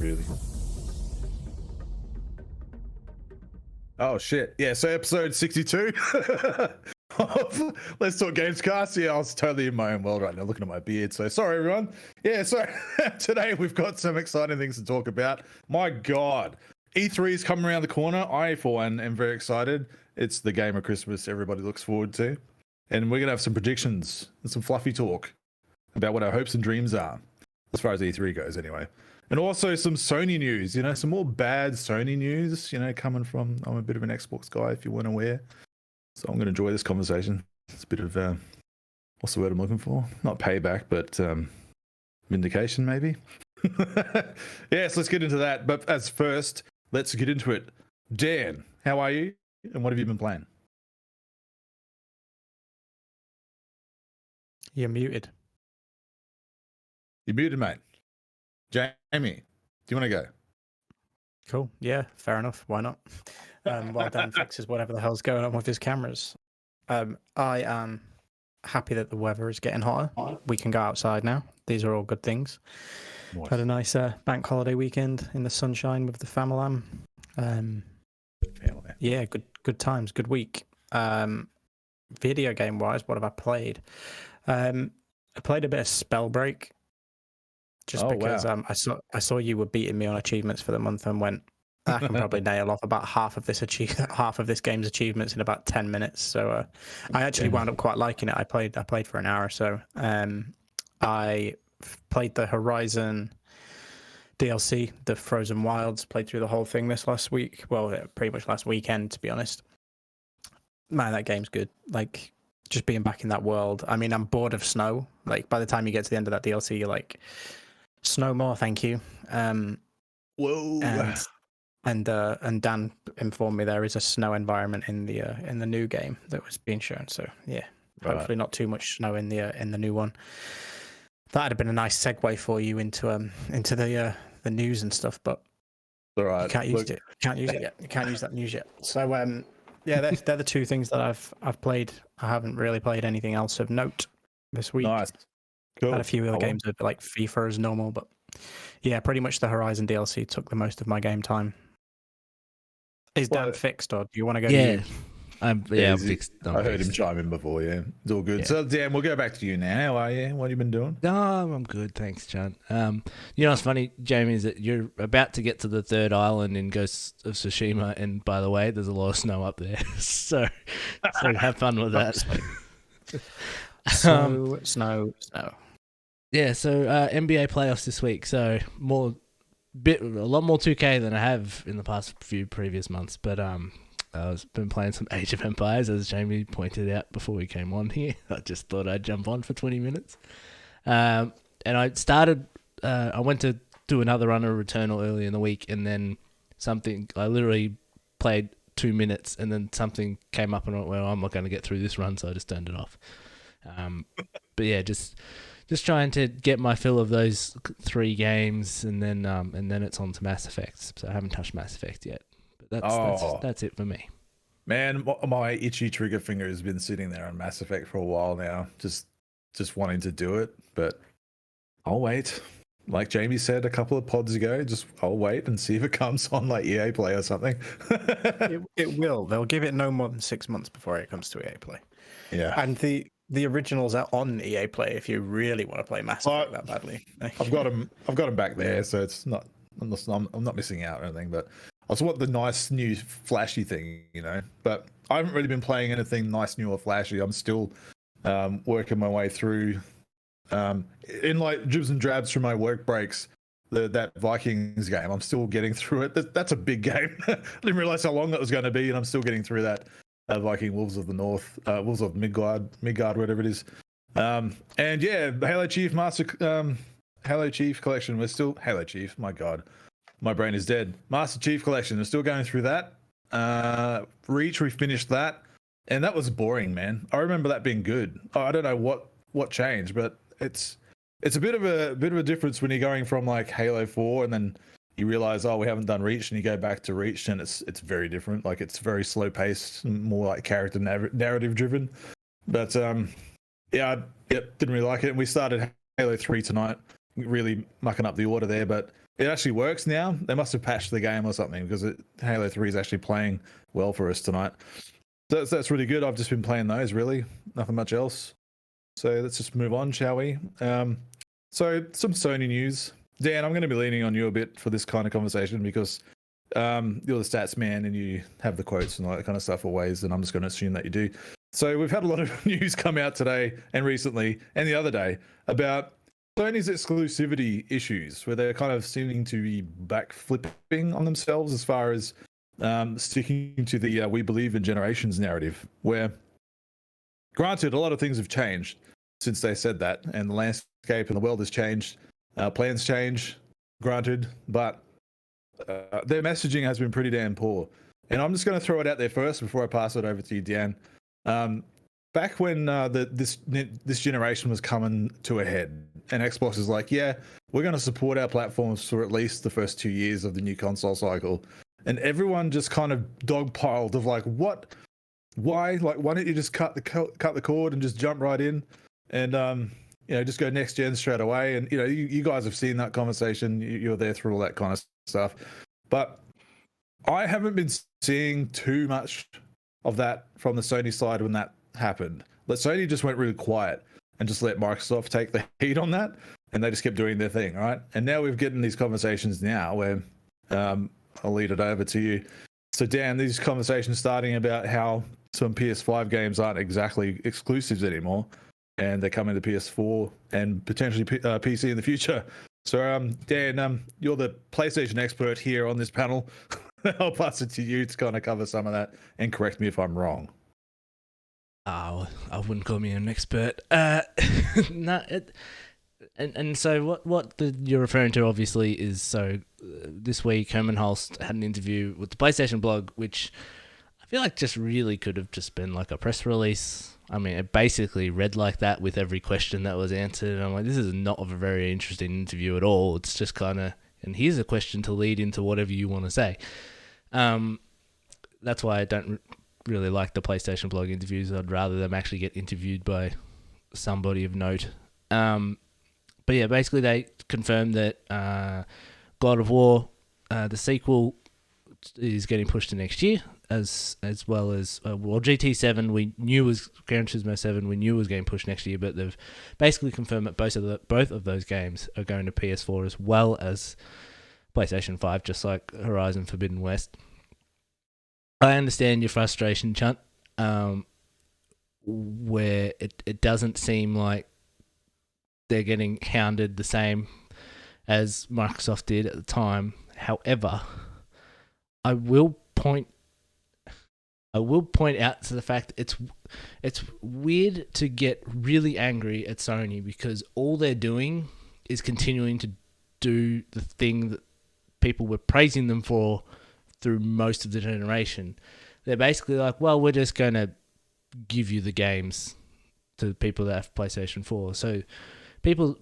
really. Oh shit! Yeah, so episode 62 of Let's Talk Gamescast. Yeah, I was totally in my own world right now, looking at my beard. So sorry, everyone. Yeah, so today we've got some exciting things to talk about. My God, E3 is coming around the corner. I, for one, am very excited. It's the game of Christmas everybody looks forward to, and we're gonna have some predictions and some fluffy talk about what our hopes and dreams are, as far as E3 goes, anyway. And also some Sony news, you know, some more bad Sony news, you know, coming from, I'm a bit of an Xbox guy, if you weren't aware. So I'm going to enjoy this conversation. It's a bit of, what's the word I'm looking for? Not payback, but vindication, maybe. Yes, let's get into that. But as first, let's get into it. Dan, how are you? And what have you been playing? You're muted. You're muted, mate. Jamie, do you want to go? Cool. Yeah, fair enough. Why not? While Dan fixes whatever the hell's going on with his cameras. I am happy that the weather is getting hotter. We can go outside now. These are all good things. Nice. Had a nice bank holiday weekend in the sunshine with the family. Yeah, good times, good week. Video game wise, what have I played? I played a bit of Spellbreak. Just because wow. I saw you were beating me on achievements for the month and went, I can probably nail off about half of this game's achievements in about 10 minutes. So I actually wound up quite liking it. I played for an hour or so. I played the Horizon DLC, the Frozen Wilds, played through the whole thing this last week. Well, pretty much last weekend, to be honest. Man, that game's good. Like, just being back in that world. I mean, I'm bored of snow. Like, by the time you get to the end of that DLC, you're like, snow more, thank you. Whoa. And Dan informed me there is a snow environment in the new game that was being shown. So yeah, hopefully not too much snow in the new one. That'd have been a nice segue for you into the news and stuff, but all right. You can't use it. You can't use it yet. You can't use that news yet. So yeah, they're the two things that I've played. I haven't really played anything else of note this week. Nice. Cool. Had a few other games that like FIFA as normal, but yeah, pretty much the Horizon DLC took the most of my game time. Is Dan fixed, or do you want to go? Yeah, to I'm fixed. I heard him chime in before. Yeah, it's all good. Yeah. So Dan, we'll go back to you now. How are you? What have you been doing? No, I'm good, thanks, John. You know what's funny, Jamie, is that you're about to get to the third island in Ghost of Tsushima, and by the way, there's a lot of snow up there, so have fun with that. Snow. Yeah, so NBA playoffs this week. So a lot more 2K than I have in the past few previous months. But I've been playing some Age of Empires, as Jamie pointed out before we came on here. I just thought I'd jump on for 20 minutes. And I started. I went to do another run of Returnal early in the week, and then I literally played 2 minutes, and then something came up, and I went, well, I'm not going to get through this run, so I just turned it off. But yeah, just trying to get my fill of those 3 games, and then it's on to Mass Effect. So I haven't touched Mass Effect yet, but that's it for me. Man, my itchy trigger finger has been sitting there on Mass Effect for a while now, just wanting to do it, but I'll wait. Like Jamie said a couple of pods ago, I'll wait and see if it comes on like EA Play or something. It will. They'll give it no more than 6 months before it comes to EA Play. Yeah, and the originals are on EA Play if you really want to play Mass Effect that badly. I've got them back there, so it's not. I'm not missing out or anything. But I just want the nice new flashy thing, you know. But I haven't really been playing anything nice, new, or flashy. I'm still working my way through in like dribs and drabs through my work breaks. That Vikings game, I'm still getting through it. That's a big game. I didn't realize how long that was going to be, and I'm still getting through that. Viking Wolves of the North, Wolves of Midgard, whatever it is. And yeah, the Halo Chief Halo Chief Collection. We're still Halo Chief. My God, my brain is dead. Master Chief Collection. We're still going through that. Reach. We finished that, and that was boring, man. I remember that being good. I don't know what changed, but it's a bit of a difference when you're going from like Halo 4 and then you realize, we haven't done Reach, and you go back to Reach, and it's very different. Like, it's very slow paced, more like character narrative driven. But yeah, didn't really like it. And we started Halo 3 tonight, really mucking up the order there. But it actually works now. They must have patched the game or something because Halo 3 is actually playing well for us tonight. So that's really good. I've just been playing those, really. Nothing much else. So let's just move on, shall we? So some Sony news. Dan, I'm going to be leaning on you a bit for this kind of conversation because you're the stats man and you have the quotes and all that kind of stuff always, and I'm just going to assume that you do. So we've had a lot of news come out today and recently and the other day about Sony's exclusivity issues, where they're kind of seeming to be backflipping on themselves as far as sticking to the "we believe in generations" narrative. Where, granted, a lot of things have changed since they said that, and the landscape and the world has changed. Plans change, granted, but their messaging has been pretty damn poor. And I'm just going to throw it out there first before I pass it over to you, Dan. Back when this generation was coming to a head, and Xbox is like, yeah, we're going to support our platforms for at least the first 2 years of the new console cycle, and everyone just kind of dogpiled of like, what, why, like, why don't you just cut the cord and just jump right in, and just go next gen straight away. And you guys have seen that conversation. You're there through all that kind of stuff, but I haven't been seeing too much of that from the Sony side when that happened. But Sony just went really quiet and just let Microsoft take the heat on that, and they just kept doing their thing, right? And now we've getting these conversations now where I'll lead it over to you. So Dan, these conversations starting about how some PS5 games aren't exactly exclusives anymore, and they're coming to PS4 and potentially PC in the future. So Dan, you're the PlayStation expert here on this panel. I'll pass it to you to kind of cover some of that and correct me if I'm wrong. Oh, I wouldn't call me an expert. No, and so what you're referring to obviously is this week Herman Hulst had an interview with the PlayStation blog, which I feel like just really could have just been like a press release. I mean, it basically read like that with every question that was answered. And I'm like, this is not a very interesting interview at all. It's just kind of, and here's a question to lead into whatever you want to say. That's why I don't really like the PlayStation blog interviews. I'd rather them actually get interviewed by somebody of note. But yeah, basically they confirmed that God of War, the sequel, is getting pushed to next year, as well as GT7 we knew was Gran Turismo 7 we knew was getting pushed next year, but they've basically confirmed that both of those games are going to PS4 as well as PlayStation 5, just like Horizon Forbidden West. I understand your frustration, Chunt, where it doesn't seem like they're getting hounded the same as Microsoft did at the time. However, I will point out to the fact it's weird to get really angry at Sony because all they're doing is continuing to do the thing that people were praising them for through most of the generation. They're basically like, well, we're just going to give you the games to people that have PlayStation 4. So people,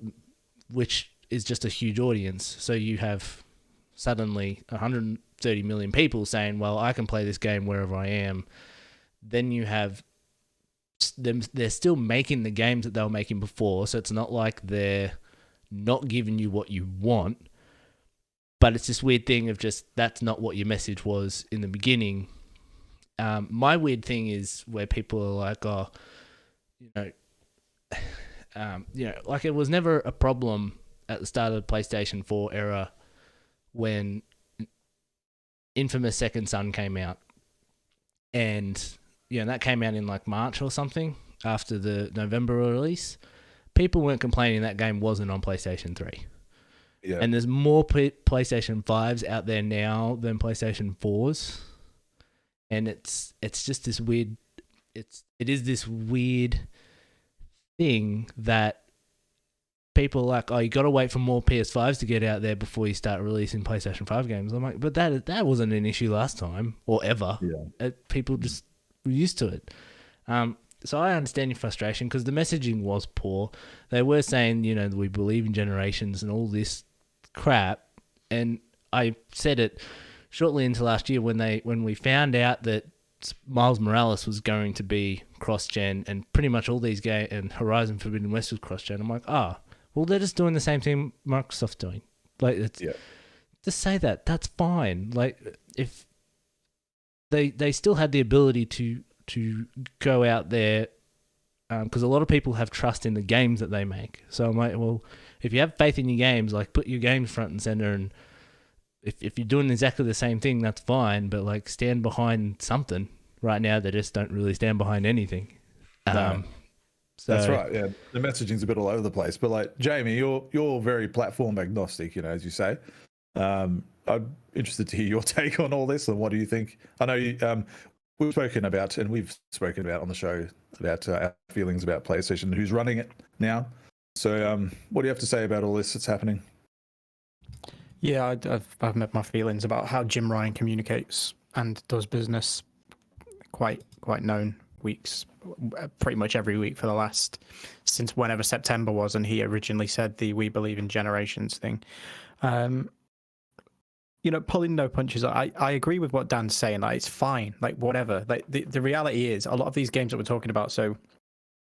which is just a huge audience. So you have suddenly 130 million people saying, well, I can play this game wherever I am. Then you have them, they're still making the games that they were making before. So it's not like they're not giving you what you want. But it's this weird thing of just, that's not what your message was in the beginning. My weird thing is where people are like, oh, like it was never a problem at the start of the PlayStation 4 era when infamous Second Son came out. And, that came out in like March or something after the November release. People weren't complaining that game wasn't on PlayStation 3. Yeah. And there's more PlayStation 5s out there now than PlayStation 4s. And it's just this weird, it is this weird thing that people are like, oh, you got to wait for more PS5s to get out there before you start releasing PlayStation 5 games. I'm like, but that wasn't an issue last time or ever. Yeah. People just were used to it. So I understand your frustration because the messaging was poor. They were saying, we believe in generations and all this crap. And I said it shortly into last year when we found out that Miles Morales was going to be cross-gen and pretty much all these games and Horizon Forbidden West was cross-gen. I'm like, well, they're just doing the same thing Microsoft's doing. Like, just say that. That's fine. Like, if they still had the ability to go out there, because a lot of people have trust in the games that they make. So I'm like, well, if you have faith in your games, like, put your games front and center, and if you're doing exactly the same thing, that's fine, but like, stand behind something. Right now, they just don't really stand behind anything. No. So, That's right. Yeah, the messaging's a bit all over the place. But like, Jamie, you're very platform agnostic, as you say. I'm interested to hear your take on all this, and what do you think? I know we've spoken about on the show about our feelings about PlayStation, who's running it now. So, what do you have to say about all this that's happening? Yeah, I've met my feelings about how Jim Ryan communicates and does business. Quite known weeks, pretty much every week for the last, since whenever September was, and he originally said the "We Believe in Generations" thing. Pulling no punches. I agree with what Dan's saying. Like, it's fine. Like, whatever. Like, the reality is, a lot of these games that we're talking about, so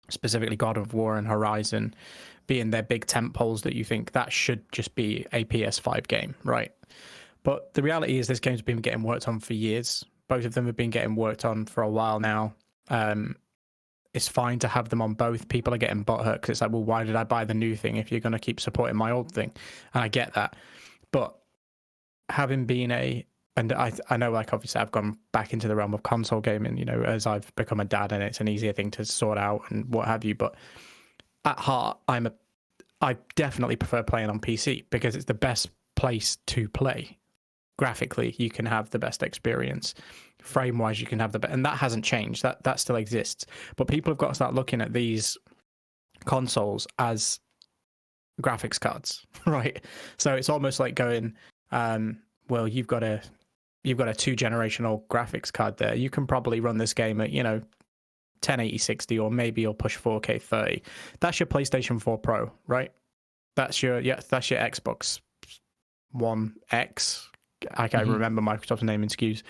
specifically God of War and Horizon, being their big tentpoles that you think that should just be a PS5 game, right? But the reality is, this game's been getting worked on for years. Both of them have been getting worked on for a while now. It's fine to have them on both. People are getting butthurt because it's like, well, why did I buy the new thing if you're going to keep supporting my old thing? And I get that. But having been and I know, like, obviously I've gone back into the realm of console gaming, as I've become a dad, and it's an easier thing to sort out and what have you. But at heart, I definitely prefer playing on PC because it's the best place to play. Graphically, you can have the best experience. Frame-wise, you can have and that hasn't changed. That still exists. But people have got to start looking at these consoles as graphics cards, right? So it's almost like going, well, you've got a 2-generational graphics card there. You can probably run this game at 1080 60, or maybe you'll push 4K 30. That's your PlayStation 4 Pro, right? That's your Xbox One X. I can't remember Microsoft's name in SKUs.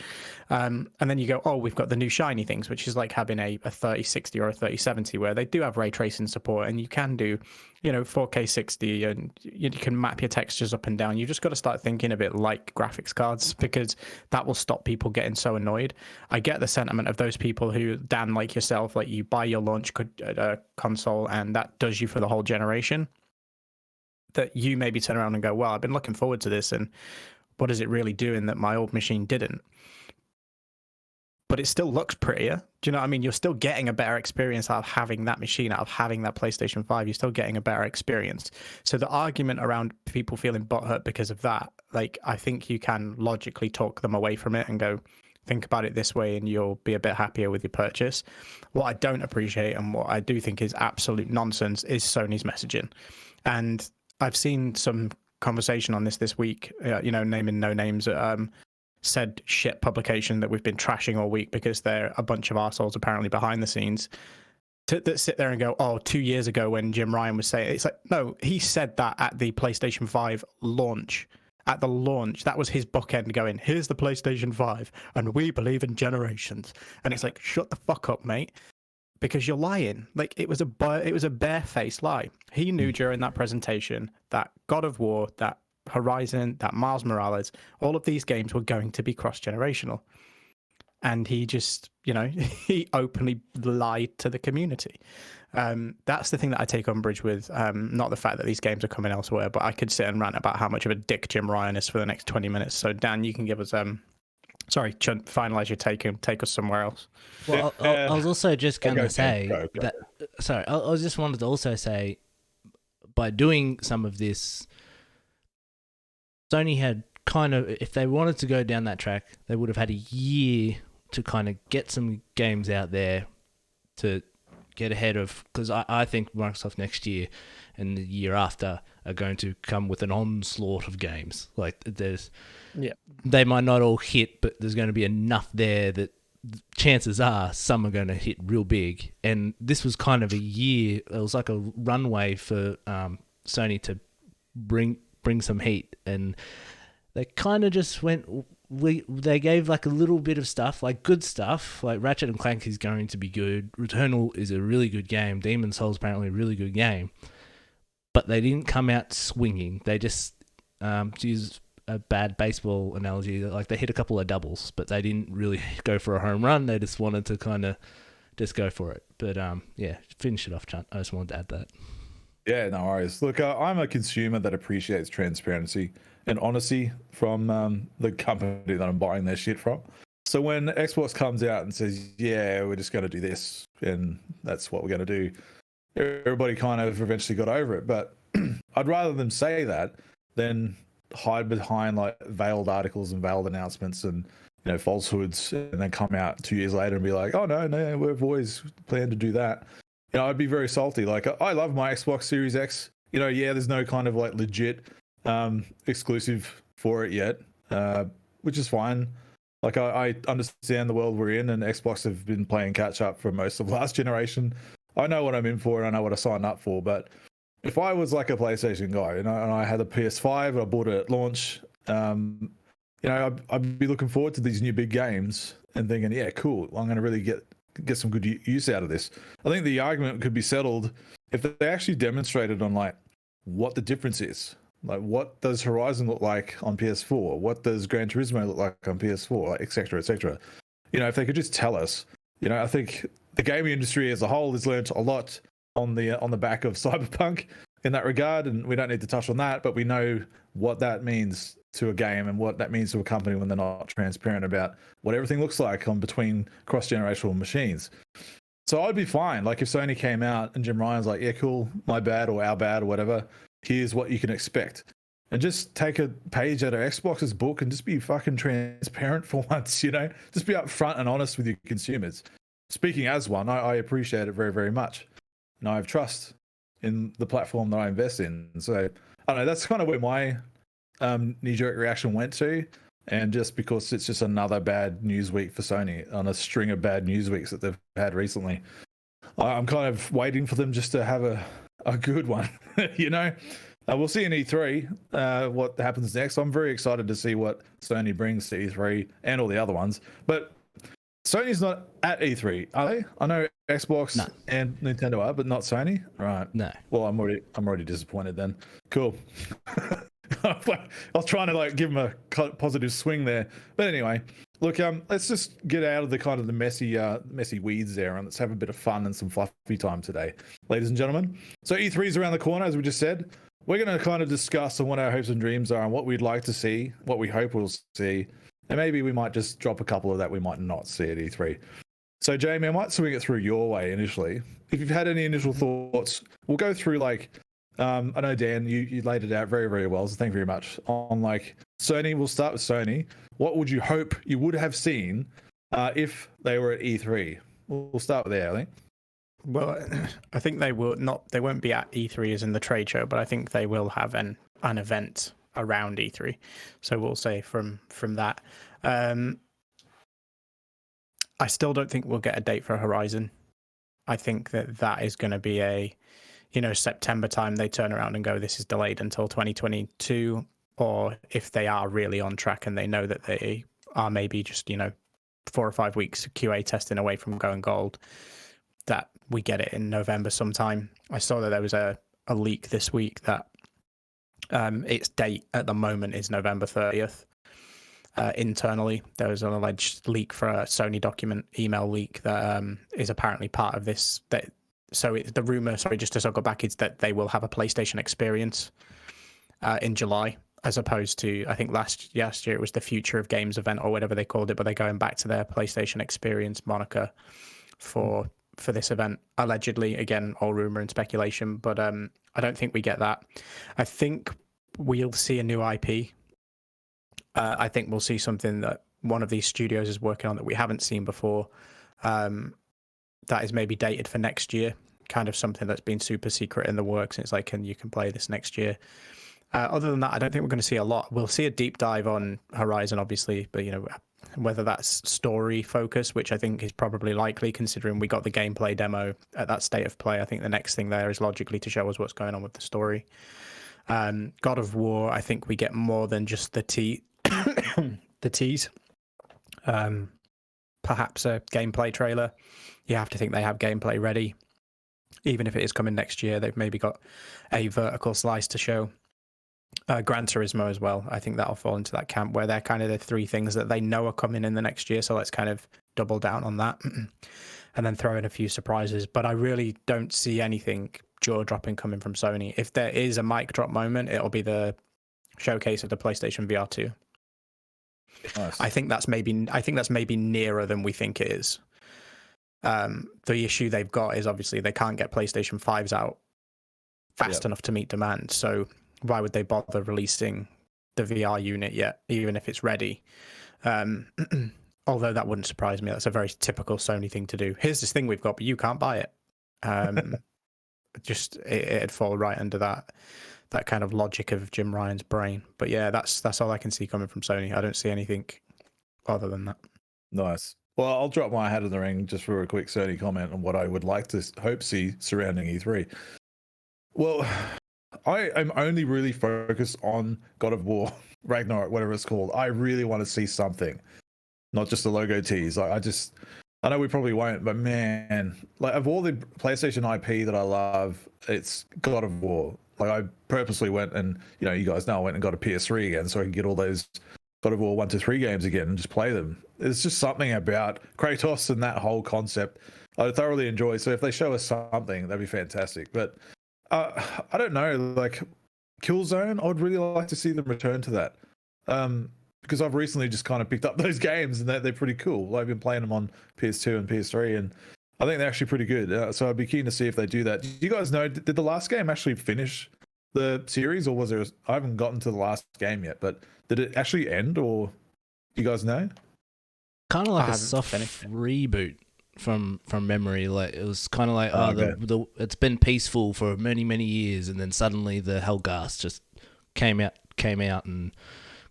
And then you go, oh, we've got the new shiny things, which is like having a 3060 or a 3070, where they do have ray tracing support, and you can do 4K 60, and you can map your textures up and down. You just got to start thinking a bit like graphics cards, because that will stop people getting so annoyed. I get the sentiment of those people who, Dan, like yourself, like, you buy your launch console and that does you for the whole generation, that you maybe turn around and go, well, I've been looking forward to this, and what is it really doing that my old machine didn't? But it still looks prettier. Do you know what I mean? You're still getting a better experience out of having that machine, out of having that PlayStation 5. You're still getting a better experience. So the argument around people feeling butthurt because of that, like, I think you can logically talk them away from it and go, think about it this way, and you'll be a bit happier with your purchase. What I don't appreciate, and what I do think is absolute nonsense, is Sony's messaging. And I've seen some conversation on this week, naming no names, said shit publication that we've been trashing all week because they're a bunch of arseholes apparently behind the scenes that sit there and go, oh, 2 years ago when Jim Ryan was saying, it's like, no, he said that at the PlayStation 5 launch. At the launch, that was his bookend going, here's the PlayStation 5 and we believe in generations. And it's like, shut the fuck up, mate, because you're lying. Like, it was a barefaced lie. He knew during that presentation that God of War, that Horizon, that Miles Morales, all of these games were going to be cross-generational. And he just, he openly lied to the community. That's the thing that I take umbrage with. Not the fact that these games are coming elsewhere, but I could sit and rant about how much of a dick Jim Ryan is for the next 20 minutes. So, Dan, you can give us... Sorry, Chunt, finalise your take and take us somewhere else. Well, I was also just going to say that... Sorry, I just wanted to also say, by doing some of this, Sony had kind of... If they wanted to go down that track, they would have had a year to kind of get some games out there to get ahead of... Because I think Microsoft next year and the year after are going to come with an onslaught of games. Like, there's... Yeah, they might not all hit, but there's going to be enough there that chances are some are going to hit real big. And this was kind of a year. It was like a runway for Sony to bring some heat, and they kind of just went. They gave like a little bit of stuff, like good stuff, like Ratchet and Clank is going to be good. Returnal is a really good game. Demon's Souls apparently a really good game, but they didn't come out swinging. They just to use a bad baseball analogy, like they hit a couple of doubles, but they didn't really go for a home run. They just wanted to kind of just go for it. But yeah, finish it off, Chunt. I just wanted to add that. Yeah, no worries. Look, I'm a consumer that appreciates transparency and honesty from the company that I'm buying their shit from. So when Xbox comes out and says, yeah, we're just going to do this and that's what we're going to do, everybody kind of eventually got over it. But I'd rather them say that than hide behind like veiled articles and veiled announcements and falsehoods, and then come out 2 years later and be like, oh no, we've always planned to do that. I'd be very salty. Like, I love my Xbox Series X. Yeah, there's no kind of like legit exclusive for it yet, which is fine. Like, I understand the world we're in, and Xbox have been playing catch up for most of last generation. I know what I'm in for, and I know what I signed up for. But if I was like a PlayStation guy, and I had a PS5, and I bought it at launch, I'd be looking forward to these new big games and thinking, yeah, cool, I'm going to really get some good use out of this. I think the argument could be settled if they actually demonstrated on like what the difference is. Like, what does Horizon look like on PS4? What does Gran Turismo look like on PS4? Et cetera, et cetera. If they could just tell us. I think the gaming industry as a whole has learned a lot on the back of Cyberpunk in that regard, and we don't need to touch on that, but we know what that means to a game and what that means to a company when they're not transparent about what everything looks like on between cross-generational machines. So I'd be fine. Like, if Sony came out and Jim Ryan's like, yeah, cool, my bad or our bad or whatever, here's what you can expect. And just take a page out of Xbox's book and just be fucking transparent for once, Just be upfront and honest with your consumers. Speaking as one, I appreciate it very, very much. And I have trust in the platform that I invest in. So, I don't know, that's kind of where my knee-jerk reaction went to. And just because it's just another bad news week for Sony on a string of bad news weeks that they've had recently. I'm kind of waiting for them just to have a good one, We'll see in E3 what happens next. I'm very excited to see what Sony brings to E3 and all the other ones. But Sony's not at E3, are they? I know Xbox and Nintendo are, but not Sony. All right. No. Well, I'm already disappointed then. Cool. I was trying to like give them a positive swing there, but anyway, look, let's just get out of the kind of the messy weeds there, and let's have a bit of fun and some fluffy time today, ladies and gentlemen. So E3 is around the corner, as we just said. We're going to kind of discuss on what our hopes and dreams are and what we'd like to see, what we hope we'll see, and maybe we might just drop a couple of that we might not see at E3. So Jamie, I might swing it through your way initially. If you've had any initial thoughts, we'll go through like. I know, Dan, you laid it out very, very well, so thank you very much. On like Sony, we'll start with Sony. What would you hope you would have seen if they were at E3? We'll start with there, I think. Well, I think they won't be at E3 as in the trade show, but I think they will have an event around E3. So we'll say from that. I still don't think we'll get a date for Horizon. I think that is going to be a September time they turn around and go, this is delayed until 2022, or if they are really on track and they know that they are maybe just 4 or 5 weeks QA testing away from going gold, that we get it in November sometime. I saw that there was a leak this week that its date at the moment is November 30th. Internally, there was an alleged leak for a Sony document, email leak that is apparently part of this. The rumor, just to circle back, is that they will have a PlayStation experience in July, as opposed to, I think last year it was the Future of Games event or whatever they called it, but they're going back to their PlayStation experience moniker for this event, allegedly. Again, all rumor and speculation, but I don't think we get that. I think we'll see a new IP. I think we'll see something that one of these studios is working on that we haven't seen before. That is maybe dated for next year, kind of something that's been super secret in the works. And it's like, you can play this next year. Other than that, I don't think we're going to see a lot. We'll see a deep dive on Horizon, obviously, but whether that's story focus, which I think is probably likely considering we got the gameplay demo at that state of play. I think the next thing there is logically to show us what's going on with the story. God of War, I think we get more than just the tease. Perhaps a gameplay trailer. You have to think they have gameplay ready. Even if it is coming next year, they've maybe got a vertical slice to show. Gran Turismo as well. I think that'll fall into that camp where they're kind of the three things that they know are coming in the next year. So let's kind of double down on that and then throw in a few surprises. But I really don't see anything jaw-dropping coming from Sony. If there is a mic drop moment, it'll be the showcase of the PlayStation VR 2. Nice. I think that's maybe nearer than we think it is. The issue they've got is obviously they can't get PlayStation 5s out fast enough to meet demand. So why would they bother releasing the VR unit yet, even if it's ready? Although that wouldn't surprise me. That's a very typical Sony thing to do. Here's this thing we've got, but you can't buy it. It'd fall right under that kind of logic of Jim Ryan's brain. But yeah, that's all I can see coming from Sony. I don't see anything other than that. Nice. Well, I'll drop my hat in the ring just for a quick Sony comment on what I would like to hope see surrounding E3. Well, I am only really focused on God of War, Ragnarok, whatever it's called. I really want to see something, not just a logo tease. I know we probably won't, but man, like of all the PlayStation IP that I love, it's God of War. Like I purposely went and, you guys know I went and got a PS3 again so I can get all those God of War 1 to 3 games again and just play them. There's just something about Kratos and that whole concept I thoroughly enjoy. So if they show us something, that'd be fantastic. But I don't know, like Killzone, I would really like to see them return to that. Because I've recently just kind of picked up those games and they're pretty cool. I've been playing them on PS2 and PS3 and I think they're actually pretty good. So I'd be keen to see if they do that. Do you guys know, did the last game actually finish the series or was there, I haven't gotten to the last game yet, but did it actually end or do you guys know? Kind of like a soft reboot from memory. Like it was kind of like it's been peaceful for many years and then suddenly the Hellghast just came out and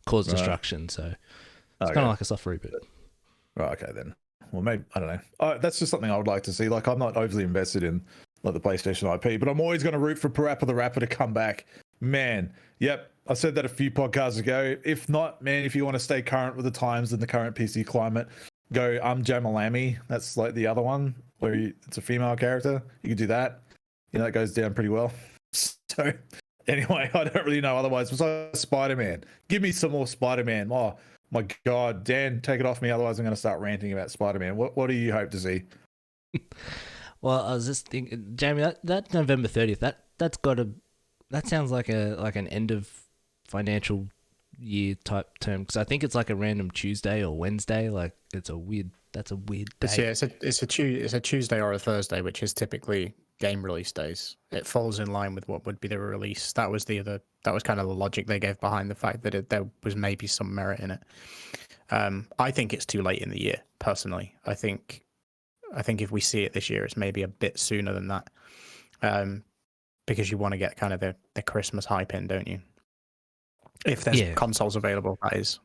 caused destruction. So it's kind of like a soft reboot. Right, okay then. Well, maybe, I don't know. That's just something I would like to see. Like, I'm not overly invested in like the PlayStation IP, but I'm always going to root for Parappa the Rapper to come back. Man, yep, I said that a few podcasts ago. If not, man, if you want to stay current with the times and the current PC climate, go Jamalami. That's like the other one where it's a female character. You can do that. That goes down pretty well. So anyway, I don't really know otherwise. Besides Spider-Man, give me some more Spider-Man. Oh my God, Dan, take it off me. Otherwise, I'm going to start ranting about Spider-Man. What do you hope to see? Well, I was just thinking, Jamie, that November 30th, that sounds like an end of financial year type term because I think it's like a random Tuesday or Wednesday. Like that's a weird day. It's a Tuesday or a Thursday, which is typically game release days. It falls in line with what would be the release. That was kind of the logic they gave behind the fact that there was maybe some merit in it. I think it's too late in the year, personally. I think if we see it this year, it's maybe a bit sooner than that. Because you want to get kind of the Christmas hype in, don't you? If there's consoles available, that is.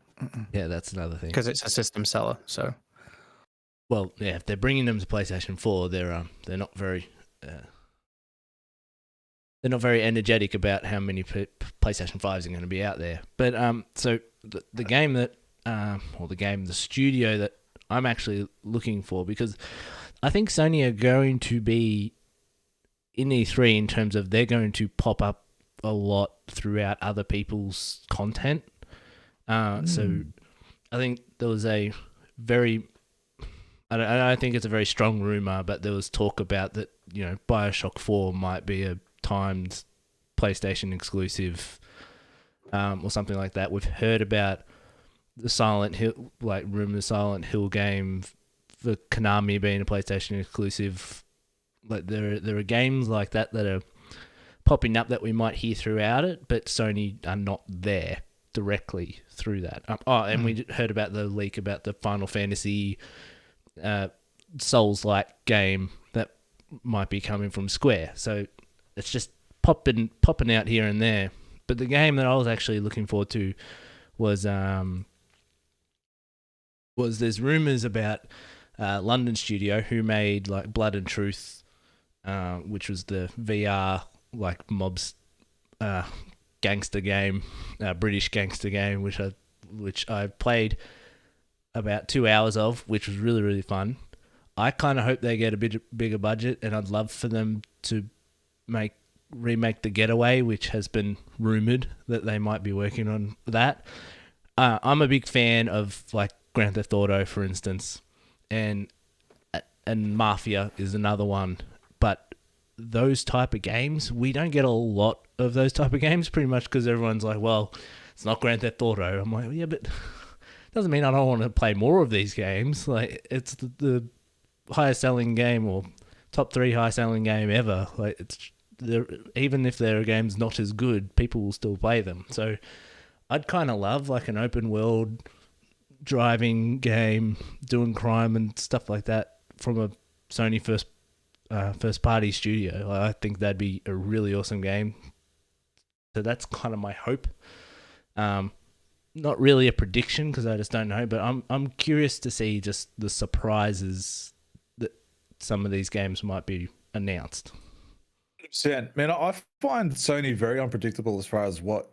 Yeah, that's another thing. Because it's a system seller, so. Well, yeah, if they're bringing them to PlayStation 4, they're not very energetic about how many PlayStation 5s are going to be out there. But so the game that the studio that I'm actually looking for, because I think Sony are going to be in E3 in terms of they're going to pop up a lot throughout other people's content. So I think there was a very, I don't think it's a very strong rumor, but there was talk about that, BioShock 4 might be a timed PlayStation exclusive, or something like that. We've heard about the Silent Hill, like rumored Silent Hill game for Konami being a PlayStation exclusive. Like there are games like that are popping up that we might hear throughout it, but Sony are not there directly through that. And we heard about the leak about the Final Fantasy Souls-like game that might be coming from Square. So it's just popping out here and there. But the game that I was actually looking forward to was there's rumors about London studio who made like Blood and Truth, which was the VR like mobs gangster game, British gangster game, which I played about 2 hours of, which was really, really fun. I kind of hope they get a bit bigger budget, and I'd love for them to make remake The Getaway, which has been rumored that they might be working on that. I'm a big fan of like Grand Theft Auto, for instance, and Mafia is another one. But those type of games, we don't get a lot of those type of games, pretty much because everyone's like, well, it's not Grand Theft Auto. I'm like, yeah, but doesn't mean I don't want to play more of these games. Like, it's the highest selling game or top 3 highest selling game ever. Like, even if their game's not as good, people will still play them. So I'd kind of love like an open world driving game, doing crime and stuff like that from a Sony first party studio. Like, I think that'd be a really awesome game. So that's kind of my hope. Not really a prediction because I just don't know, but I'm curious to see just the surprises that some of these games might be announced. 100%. Man, I find Sony very unpredictable as far as what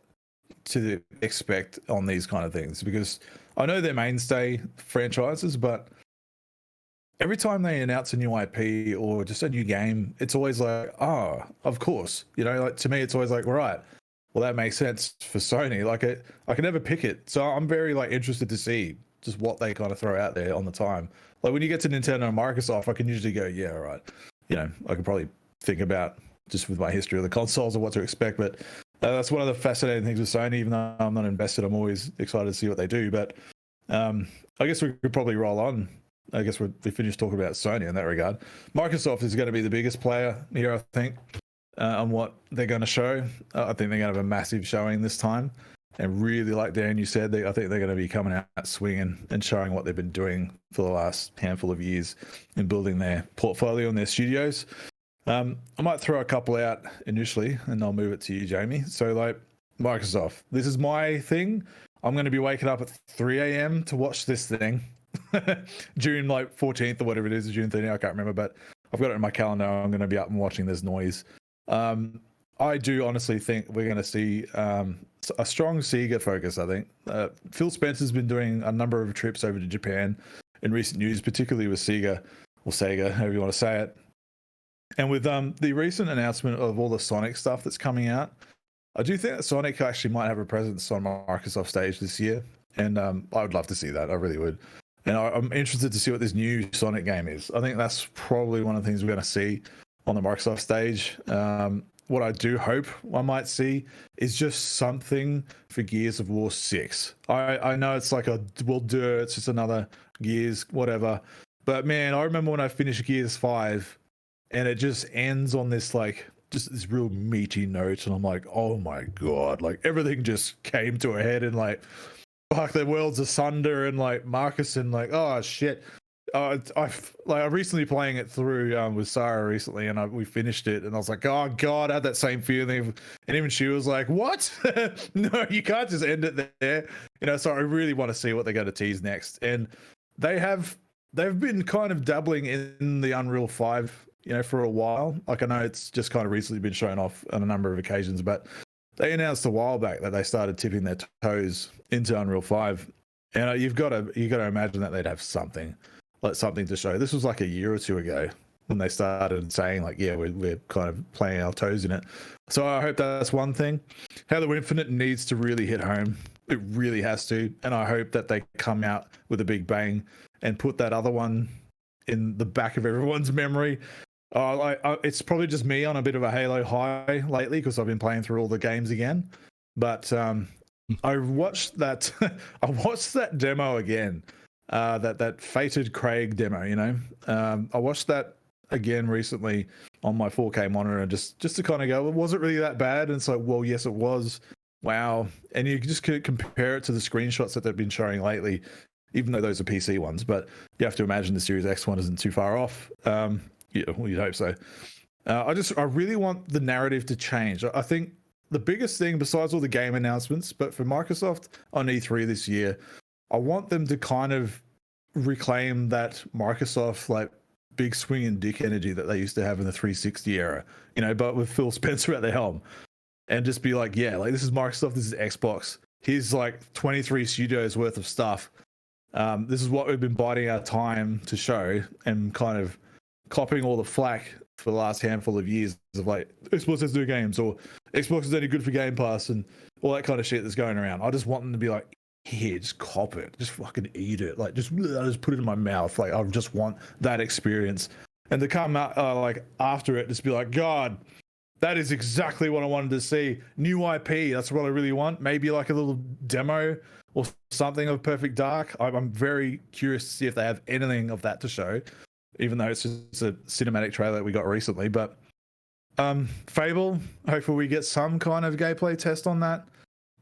to expect on these kind of things, because I know they're mainstay franchises, but every time they announce a new IP or just a new game, it's always like, oh, of course. You know, like to me, it's always like, right, well, that makes sense for Sony. Like, I can never pick it. So I'm very like interested to see just what they kind of throw out there on the time. Like when you get to Nintendo and Microsoft, I can usually go, yeah, all right. You know, I can probably think about just with my history of the consoles or what to expect. But that's one of the fascinating things with Sony. Even though I'm not invested, I'm always excited to see what they do. But I guess we could probably roll on. I guess we finished talking about Sony in that regard. Microsoft is going to be the biggest player here, I think, on what they're going to show. I think they're going to have a massive showing this time. And really, like Dan, you said, I think they're going to be coming out swinging and showing what they've been doing for the last handful of years in building their portfolio and their studios. I might throw a couple out initially, and I'll move it to you, Jamie. So, like, Microsoft, this is my thing. I'm going to be waking up at 3 a.m. to watch this thing. June like 14th or whatever it is, June 30th, I can't remember, but I've got it in my calendar. I'm going to be up and watching this noise. I do honestly think we're going to see a strong Sega focus, I think. Phil Spencer's been doing a number of trips over to Japan in recent news, particularly with Sega, or Sega, however you want to say it. And with the recent announcement of all the Sonic stuff that's coming out, I do think that Sonic actually might have a presence on Microsoft stage this year. And I would love to see that. I really would. And I'm interested to see what this new Sonic game is. I think that's probably one of the things we're going to see on the Microsoft stage. What I do hope I might see is just something for Gears of War 6. I know it's like it's just another Gears, whatever. But man, I remember when I finished Gears 5 and it just ends on this like, just this real meaty note. And I'm like, oh my God, like everything just came to a head and like, fuck, the world's asunder, and like Marcus and like, oh shit. I'm recently playing it through with Sarah recently, and we finished it, and I was like, oh God, I had that same feeling. And even she was like, what? No, you can't just end it there. You know, so I really want to see what they're going to tease next. And they've been kind of dabbling in the Unreal 5, you know, for a while. Like I know it's just kind of recently been shown off on a number of occasions, but they announced a while back that they started tipping their toes into Unreal 5. And you've got to imagine that they'd have something to show. This was like a year or two ago when they started saying like, yeah, we're kind of playing our toes in it. So I hope that's one thing. Halo Infinite needs to really hit home. It really has to. And I hope that they come out with a big bang and put that other one in the back of everyone's memory. It's probably just me on a bit of a Halo high lately because I've been playing through all the games again. But I watched that demo again. That Fated Craig demo, you know. I watched that again recently on my 4K monitor, just to kind of go, well, was it really that bad? And it's like, well, yes, it was. Wow. And you just could compare it to the screenshots that they've been showing lately, even though those are PC ones. But you have to imagine the Series X one isn't too far off. Yeah, well, you'd hope so. I really want the narrative to change. I think the biggest thing, besides all the game announcements, but for Microsoft on E3 this year, I want them to kind of reclaim that Microsoft like big swinging dick energy that they used to have in the 360 era, you know, but with Phil Spencer at the helm, and just be like, yeah, like this is Microsoft, this is Xbox. Here's like 23 studios worth of stuff. This is what we've been biding our time to show, and kind of copying all the flack for the last handful of years of like Xbox has new games or Xbox is only good for Game Pass and all that kind of shit that's going around. I just want them to be like, here, just cop it, just fucking eat it, like just put it in my mouth. Like I just want that experience, and to come out like after it, just be like, God, that is exactly what I wanted to see. New IP, that's what I really want. Maybe like a little demo or something of Perfect Dark. I'm very curious to see if they have anything of that to show, even though it's just a cinematic trailer that we got recently. But Fable, hopefully we get some kind of gameplay test on that.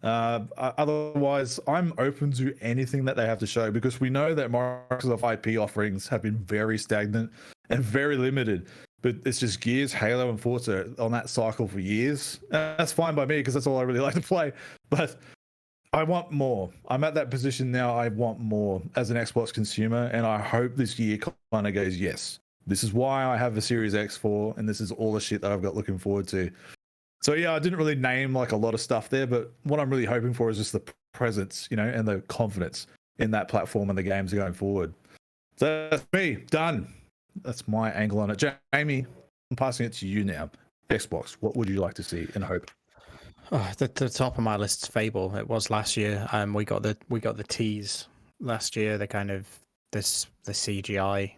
Otherwise, I'm open to anything that they have to show, because we know that Microsoft IP offerings have been very stagnant and very limited. But it's just Gears, Halo, and Forza on that cycle for years. That's fine by me, because that's all I really like to play. But I want more. I'm at that position now. I want more as an Xbox consumer, and I hope this year kind of goes, yes, this is why I have a Series X for, and this is all the shit that I've got looking forward to. So yeah, I didn't really name like a lot of stuff there, but what I'm really hoping for is just the presence, you know, and the confidence in that platform and the games going forward. So that's me, done. That's my angle on it. Jamie, I'm passing it to you now. Xbox, what would you like to see and hope? Oh, the top of my list is Fable. It was last year. We got the tease last year. The kind of the CGI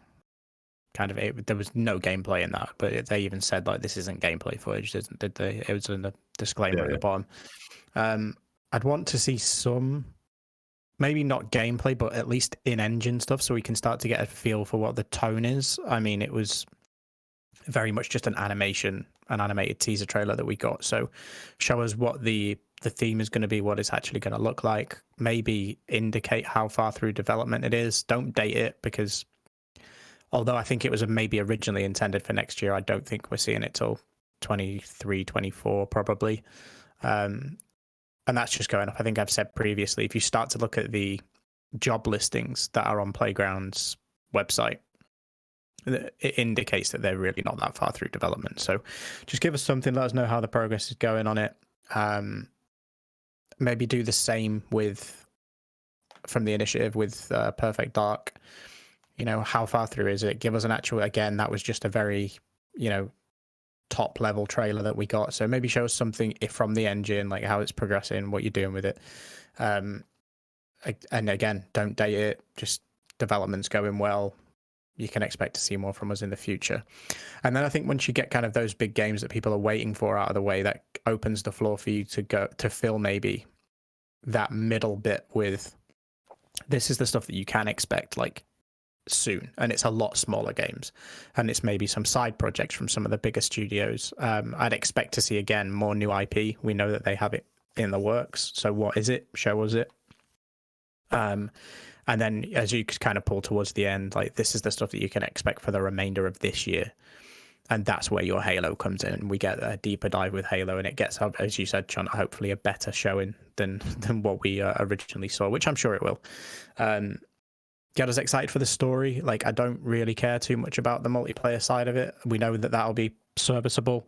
kind of there was no gameplay in that, but they even said like this isn't gameplay footage, did they? It was in the disclaimer at the bottom. I'd want to see some, maybe not gameplay, but at least in-engine stuff, so we can start to get a feel for what the tone is. I mean, it was very much just an animated teaser trailer that we got. So show us what the theme is going to be, what it's actually going to look like. Maybe indicate how far through development it is. Don't date it, because although I think it was maybe originally intended for next year, I don't think we're seeing it till 23, 24 probably. And that's just going up. I think I've said previously, if you start to look at the job listings that are on Playground's website, it indicates that they're really not that far through development. So just give us something, let us know how the progress is going on it. Maybe do the same from the initiative with Perfect Dark. You know, how far through is it? Give us an actual, again, that was just a very, you know, top level trailer that we got. So maybe show us something from the engine, like how it's progressing, what you're doing with it. And again, don't date it, just development's going well. You can expect to see more from us in the future. And then I think once you get kind of those big games that people are waiting for out of the way, that opens the floor for you to go to fill maybe that middle bit with, this is the stuff that you can expect, like, soon, and it's a lot smaller games, and it's maybe some side projects from some of the bigger studios. I'd expect to see again more new IP. We know that they have it in the works, so what is it? Show us it. And then as you kind of pull towards the end, like, this is the stuff that you can expect for the remainder of this year, and that's where your Halo comes in, and we get a deeper dive with Halo, and it gets, as you said, John, hopefully a better showing than what we originally saw, which I'm sure it will. Get us excited for the story. Like, I don't really care too much about the multiplayer side of it. We know that that'll be serviceable.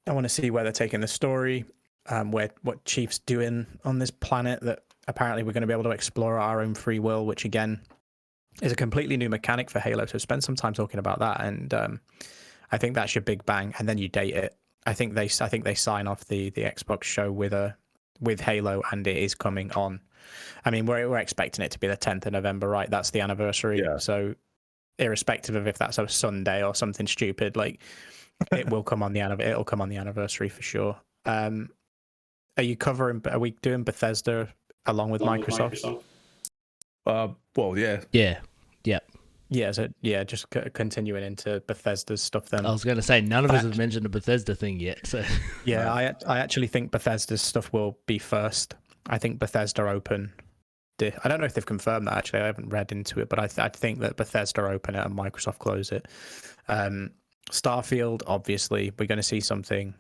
I want to see where they're taking the story, what Chief's doing on this planet that apparently we're going to be able to explore our own free will, which again is a completely new mechanic for Halo. So spend some time talking about that, and I think that's your big bang. And then you date it. I think they sign off the Xbox show with Halo, and it is coming on. I mean, we're expecting it to be the 10th of November, right? That's the anniversary. Yeah. So irrespective of if that's a Sunday or something stupid, like, it will come on it'll come on the anniversary for sure. Are we doing Bethesda along with Microsoft? Well, yeah. Yeah. Yep. Yeah, so yeah, just continuing into Bethesda's stuff then. I was going to say, none of us have mentioned a Bethesda thing yet. So yeah, I actually think Bethesda's stuff will be first. I think Bethesda Open, I don't know if they've confirmed that, actually. I haven't read into it, but I think that Bethesda open it and Microsoft close it. Starfield, obviously, we're going to see something.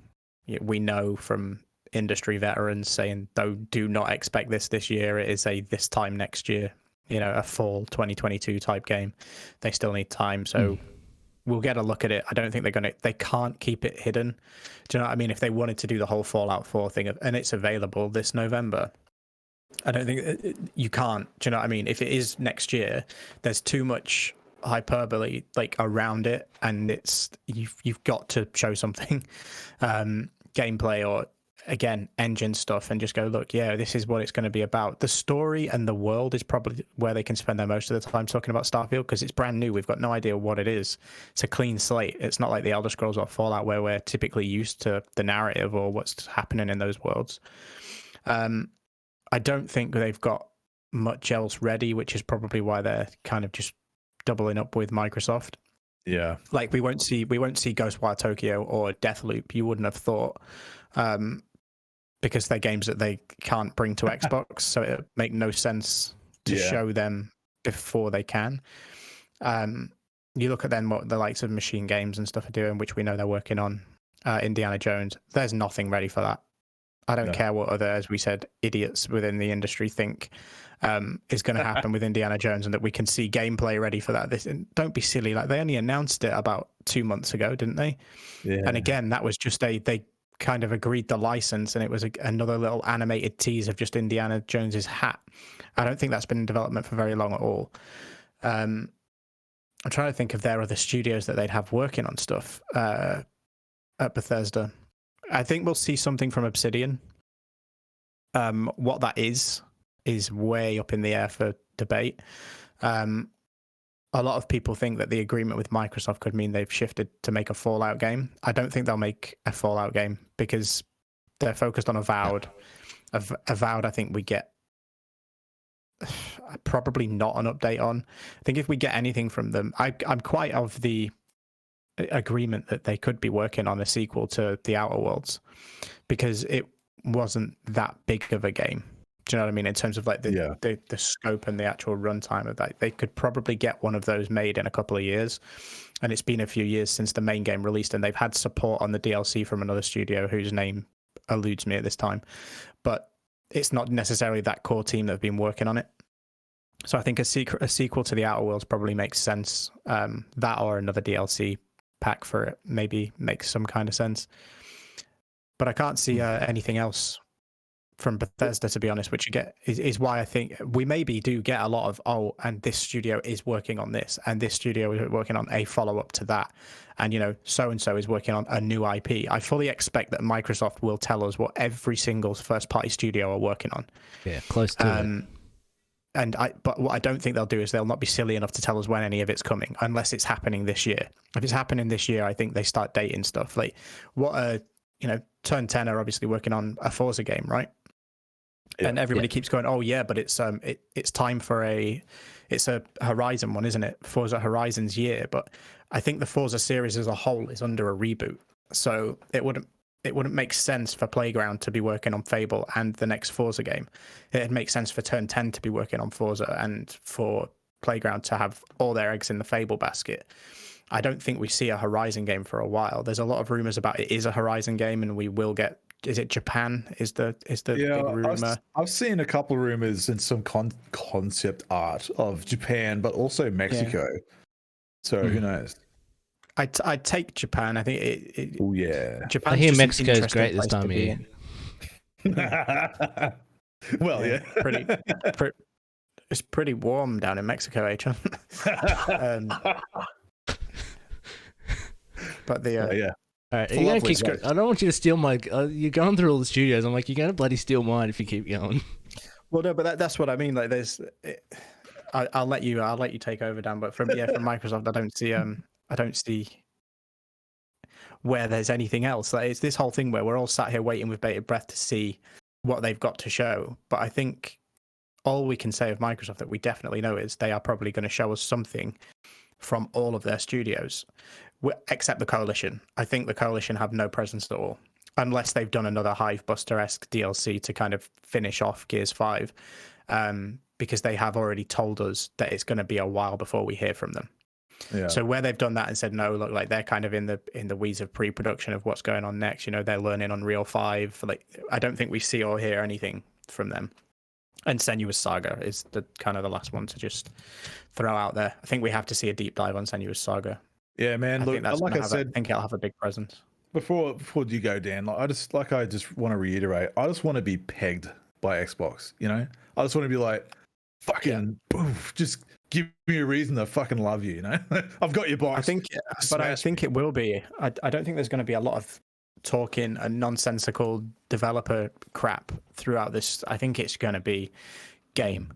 We know from industry veterans saying, do not expect this year. It is this time next year, a fall 2022 type game. They still need time, so we'll get a look at it. I don't think they can't keep it hidden. Do you know what I mean? If they wanted to do the whole Fallout 4 thing, and it's available this November, I don't think you can't. Do you know what I mean? If it is next year, there's too much hyperbole like around it, and it's you've got to show something, gameplay or again engine stuff, and just go, look, yeah, this is what it's going to be about. The story and the world is probably where they can spend their most of the time talking about Starfield, because it's brand new. We've got no idea what it is. It's a clean slate. It's not like the Elder Scrolls or Fallout where we're typically used to the narrative or what's happening in those worlds. I don't think they've got much else ready, which is probably why they're kind of just doubling up with Microsoft. Yeah, like we won't see Ghostwire Tokyo or Deathloop. You wouldn't have thought, because they're games that they can't bring to Xbox, so it would make no sense to show them before they can. You look at then what the likes of Machine Games and stuff are doing, which we know they're working on. Indiana Jones, there's nothing ready for that. I don't care what other, as we said, idiots within the industry think is going to happen with Indiana Jones, and that we can see gameplay ready for that. Don't be silly. Like, they only announced it about 2 months ago, didn't they? Yeah. And again, that was just they kind of agreed the license, and it was another little animated tease of just Indiana Jones's hat. I don't think that's been in development for very long at all. I'm trying to think if there are other studios that they'd have working on stuff at Bethesda. I think we'll see something from Obsidian. What that is way up in the air for debate. A lot of people think that the agreement with Microsoft could mean they've shifted to make a Fallout game. I don't think they'll make a Fallout game because they're focused on Avowed. Avowed, I think we get probably not an update on. I think if we get anything from them, I'm quite of the agreement that they could be working on a sequel to The Outer Worlds, because it wasn't that big of a game. Do you know what I mean? In terms of like the scope and the actual runtime of that, they could probably get one of those made in a couple of years. And it's been a few years since the main game released, and they've had support on the DLC from another studio whose name eludes me at this time. But it's not necessarily that core team that have been working on it. So I think a sequel to The Outer Worlds probably makes sense. That or another DLC pack for it maybe makes some kind of sense. But I can't see anything else from Bethesda, to be honest, which you get is why I think we maybe do get a lot of, and this studio is working on this, and this studio is working on a follow-up to that, and so-and-so is working on a new IP. I fully expect that Microsoft will tell us what every single first-party studio are working on. Yeah, close to it. But what I don't think they'll do is they'll not be silly enough to tell us when any of it's coming, unless it's happening this year. If it's happening this year, I think they start dating stuff. Like, Turn 10 are obviously working on a Forza game, right? Yeah, and everybody keeps going, oh yeah, but it's time for it's a Horizon one, isn't it? Forza Horizon's year. But I think the Forza series as a whole is under a reboot, so it wouldn't make sense for Playground to be working on Fable and the next Forza game. It'd make sense for Turn 10 to be working on Forza and for Playground to have all their eggs in the Fable basket. I don't think we see a Horizon game for a while. There's a lot of rumors about it is a Horizon game, and we will get. Is it Japan? Is the big rumor? I've seen a couple of rumors and some concept art of Japan, but also Mexico. Yeah. So who knows? I'd take Japan. I think oh yeah. Japan. I hear Mexico is great this time of year. Well, yeah. It's pretty warm down in Mexico, H. But yeah. All right, you're gonna I don't want you to steal my. You're going through all the studios. I'm like, you're gonna bloody steal mine if you keep going. Well, no, but that's what I mean. Like, I'll let you take over, Dan. But from Microsoft, I don't see where there's anything else. Like, it's this whole thing where we're all sat here waiting with bated breath to see what they've got to show. But I think all we can say of Microsoft that we definitely know is they are probably going to show us something from all of their studios. Except the Coalition. I think the Coalition have no presence at all, unless they've done another Hivebuster-esque DLC to kind of finish off Gears 5, because they have already told us that it's going to be a while before we hear from them. Yeah. So where they've done that and said no, look, like they're kind of in the weeds of pre-production of what's going on next. They're learning Unreal 5. Like, I don't think we see or hear anything from them. And Senua's Saga is the kind of the last one to just throw out there. I think we have to see a deep dive on Senua's Saga. Yeah, man. Look, like I said, I think it'll have a big presence. Before you go, Dan, I just want to reiterate. I just want to be pegged by Xbox. I just want to be like, fucking poof, just give me a reason to fucking love you. You know, I've got your box. I think, but I think it will be. I don't think there's going to be a lot of talking and nonsensical developer crap throughout this. I think it's going to be game.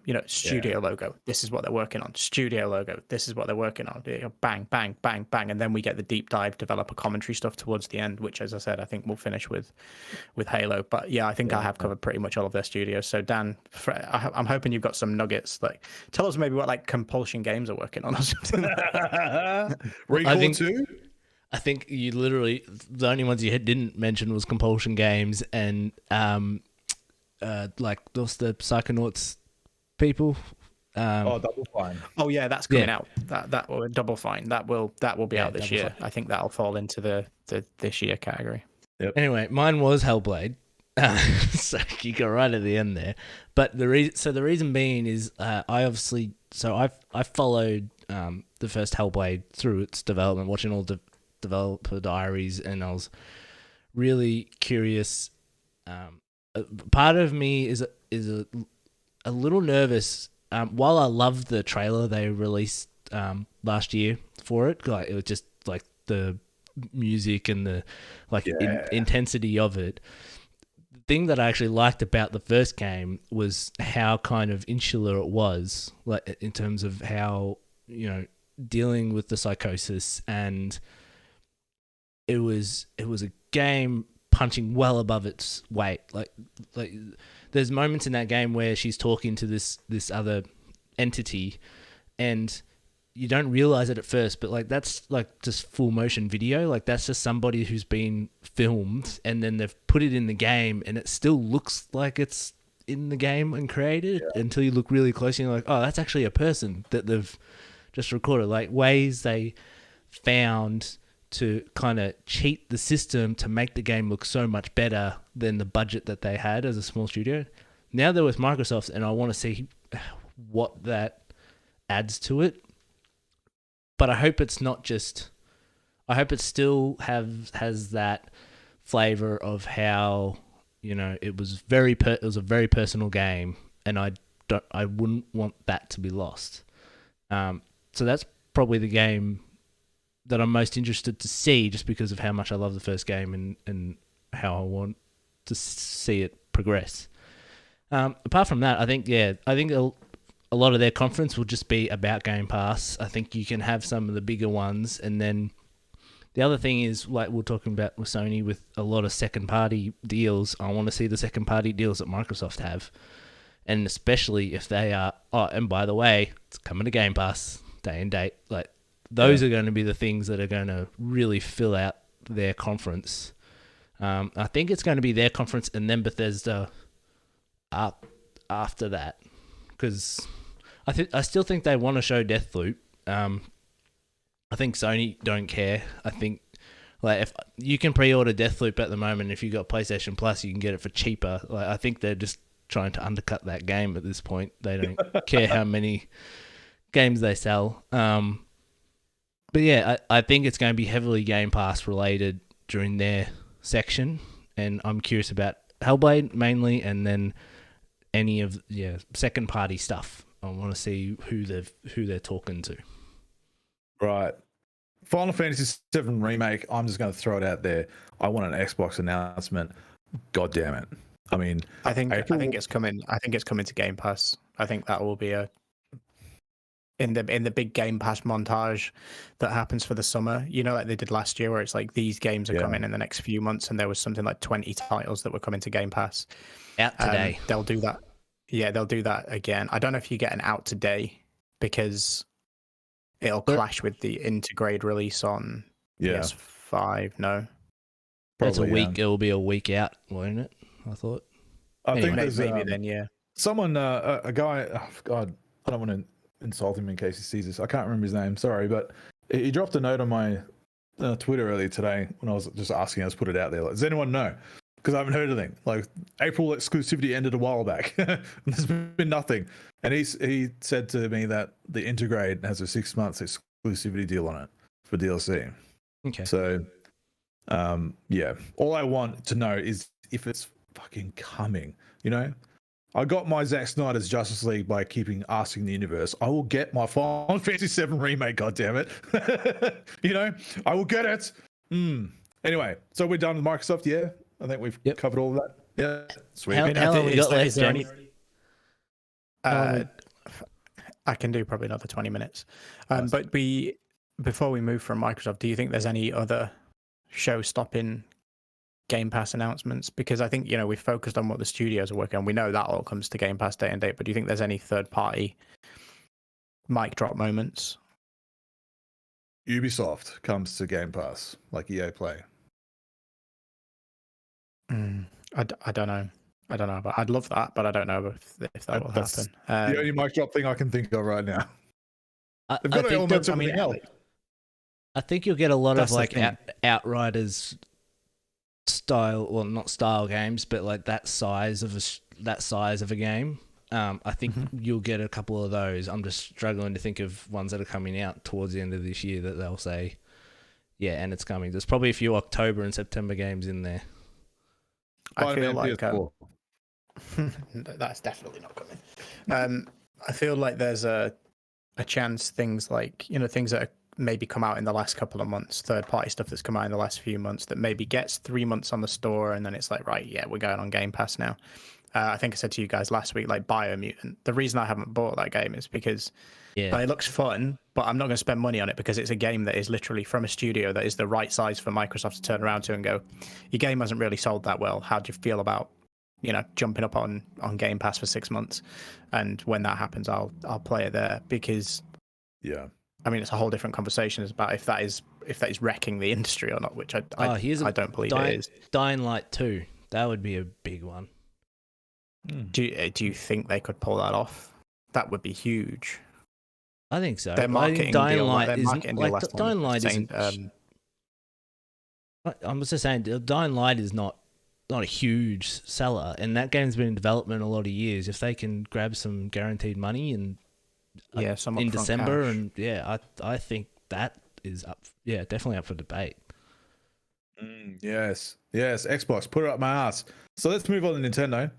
You know, studio logo. This is what they're working on. Studio logo. This is what they're working on. Bang, bang, bang, bang, and then we get the deep dive developer commentary stuff towards the end, which, as I said, I think we'll finish with Halo. But yeah, I think I have covered pretty much all of their studios. So Dan, I'm hoping you've got some nuggets. Like, tell us maybe what like Compulsion Games are working on or something. Recall 2? I think you literally the only ones you didn't mention was Compulsion Games and like those the Psychonauts people. Double Fine. Oh yeah, that's coming out. That will Double Fine. That will be out this year. Fine. I think that'll fall into the this year category. Yep. Anyway, mine was Hellblade. So you go right at the end there. But the reason being is I followed the first Hellblade through its development, watching all the developer diaries, and I was really curious. Part of me is a little nervous. While I loved the trailer they released last year for it, like it was just like the music and the intensity of it. The thing that I actually liked about the first game was how kind of insular it was, like in terms of how, you know, dealing with the psychosis, and it was a game punching well above its weight. Like there's moments in that game where she's talking to this other entity, and you don't realize it at first, but like that's like just full motion video. Like that's just somebody who's been filmed, and then they've put it in the game, and it still looks like it's in the game and created until you look really close and you're like, oh, that's actually a person that they've just recorded. Like ways they found to kind of cheat the system to make the game look so much better than the budget that they had as a small studio. Now they're with Microsoft, and I want to see what that adds to it. But I hope it's not just. I hope it still has that flavor of how, you know, it was it was a very personal game, and I wouldn't want that to be lost. So that's probably the game that I'm most interested to see, just because of how much I love the first game and how I want to see it progress. Apart from that, I think a lot of their conference will just be about Game Pass. I think you can have some of the bigger ones, and then the other thing is, like we're talking about with Sony, with a lot of second-party deals, I want to see the second-party deals that Microsoft have, and especially if they are, oh, and by the way, it's coming to Game Pass, day and date, like, those are going to be the things that are going to really fill out their conference. I think it's going to be their conference and then Bethesda after that, because I still think they want to show Deathloop. I think Sony don't care. I think like if you can pre-order Deathloop at the moment, if you got PlayStation Plus, you can get it for cheaper. Like I think they're just trying to undercut that game at this point. They don't care how many games they sell. But yeah, I think it's going to be heavily Game Pass related during their section, and I'm curious about Hellblade mainly, and then any of second party stuff. I want to see who they're talking to. Right. Final Fantasy VII Remake, I'm just going to throw it out there. I want an Xbox announcement. God damn it. I mean, I think it's coming. I think it's coming to Game Pass. I think that will be in the big Game Pass montage that happens for the summer, you know, like they did last year, where it's like these games are coming in the next few months, and there was something like 20 titles that were coming to Game Pass out today. They'll do that. Yeah, they'll do that again. I don't know if you get an out today, because it'll clash with the integrate release on PS5. No, probably, it's a week. It will be a week out, won't it? I thought. I think there's maybe then. Someone, a guy. Oh God, I don't want to insult him in case he sees this. I can't remember his name. Sorry, but he dropped a note on my Twitter earlier today when I was just asking. I just put it out there. Like, does anyone know? Because I haven't heard anything. Like April exclusivity ended a while back. There's been nothing. And he said to me that the Integrate has a 6 months exclusivity deal on it for DLC. Okay. So, all I want to know is if it's fucking coming. You know, I got my Zack Snyder's Justice League by asking the universe. I will get my Final Fantasy VII remake. God damn it! I will get it. Anyway, so we're done with Microsoft. Yeah, I think we've covered all of that. Yeah, sweet. How long we got left, Jamie? I can do probably another 20 minutes. But before we move from Microsoft, do you think there's any other show-stopping Game Pass announcements? Because I think, we've focused on what the studios are working on. We know that all comes to Game Pass day and date, but do you think there's any third-party mic drop moments? Ubisoft comes to Game Pass, like EA Play. I don't know. But I'd love that, but I don't know if that will happen. The only mic drop thing I can think of right now. They've got I elements think of everything else. I think you'll get a lot of That's like Outriders style, well, not style games, but like that size of a game. I think you'll get a couple of those. I'm just struggling to think of ones that are coming out towards the end of this year that they'll say, yeah, and it's coming. There's probably a few October and September games in there. I feel like that's definitely not coming. I feel like there's a chance things like, things that are maybe come out in the last couple of months, third-party stuff that's come out in the last few months that maybe gets 3 months on the store and then it's like, right, yeah, we're going on Game Pass now. I think I said to you guys last week, like Biomutant. The reason I haven't bought that game is because it looks fun, but I'm not going to spend money on it because it's a game that is literally from a studio that is the right size for Microsoft to turn around to and go, your game hasn't really sold that well. How do you feel about, jumping up on Game Pass for 6 months? And when that happens, I'll play it there because, I mean, it's a whole different conversation. It's about if that is wrecking the industry or not, which I don't believe it is. Dying Light 2, that would be a big one. Do you think they could pull that off? That would be huge. I think so. Their marketing Dying deal, Light their isn't marketing deal like last Dying Light saying, isn't. I'm just saying, Dying Light is not a huge seller, and that game's been in development a lot of years. If they can grab some guaranteed money and some in upfront December, cash. and I think that is up. Yeah, definitely up for debate. Yes, Xbox, put it up my ass. So let's move on to Nintendo.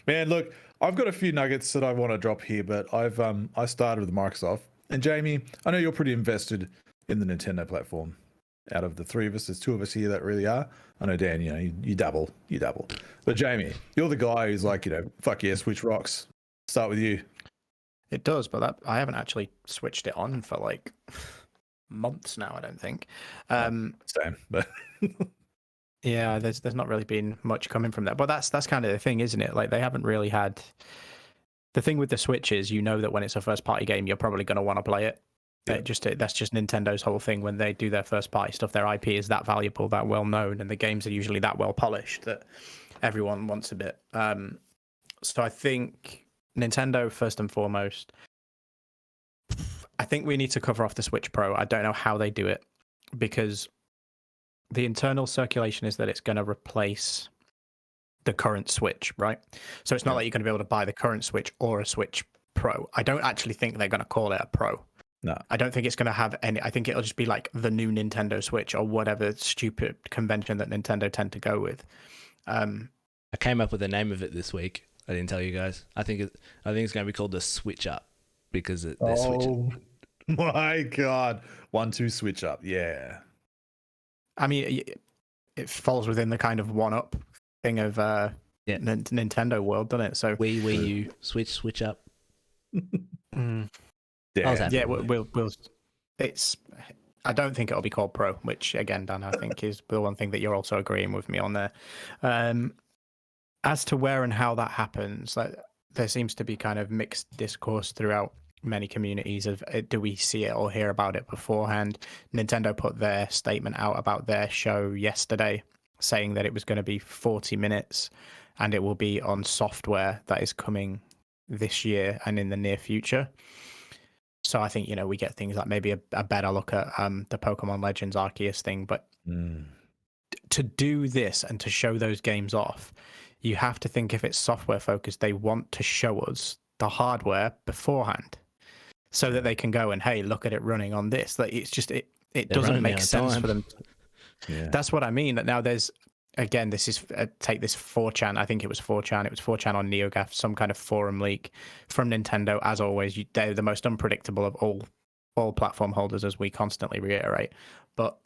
Man, look, I've got a few nuggets that I want to drop here, but I started with Microsoft. And Jamie, I know you're pretty invested in the Nintendo platform. Out of the three of us, there's two of us here that really are. I know Dan, you dabble. But Jamie, you're the guy who's like, fuck yeah, Switch rocks. Start with you. It does, but I haven't actually switched it on for like months now, I don't think. Same, but yeah, there's not really been much coming from that. But that's kind of the thing, isn't it? Like they haven't really had. The thing with the Switch is, that when it's a first party game, you're probably going to want to play it. Yeah. That's just Nintendo's whole thing. When they do their first party stuff, their IP is that valuable, that well known, and the games are usually that well polished that everyone wants a bit. So I think Nintendo first and foremost. I think we need to cover off the Switch Pro. I don't know how they do it because the internal circulation is that it's going to replace the current Switch, right? So it's not like you're going to be able to buy the current Switch or a Switch Pro. I don't actually think they're going to call it a Pro. No. I don't think it's going to have any. I think it'll just be like the new Nintendo Switch or whatever stupid convention that Nintendo tend to go with. I came up with the name of it this week. I didn't tell you guys. I think it's going to be called the Switch Up because they're switching. Oh my God. 1-2 Switch Up. Yeah. I mean, it falls within the kind of one-up thing of Nintendo world, doesn't it? So Wii U, Switch Up. Yeah, we'll. It's. I don't think it'll be called Pro, which again, Dan, I think is the one thing that you're also agreeing with me on there. As to where and how that happens, there seems to be kind of mixed discourse throughout many communities of do we see it or hear about it beforehand. Nintendo put their statement out about their show yesterday, saying that it was going to be 40 minutes and it will be on software that is coming this year and in the near future. So I think, we get things like maybe a better look at the Pokemon Legends Arceus thing. But to do this and to show those games off, you have to think if it's software focused, they want to show us the hardware beforehand so that they can go and, hey, look at it running on this. Like it's just, it doesn't make sense for them. Yeah. That's what I mean. That now there's again, this is take this 4chan. I think it was 4chan. It was 4chan on NeoGAF, some kind of forum leak from Nintendo. As always, they're the most unpredictable of all platform holders, as we constantly reiterate. But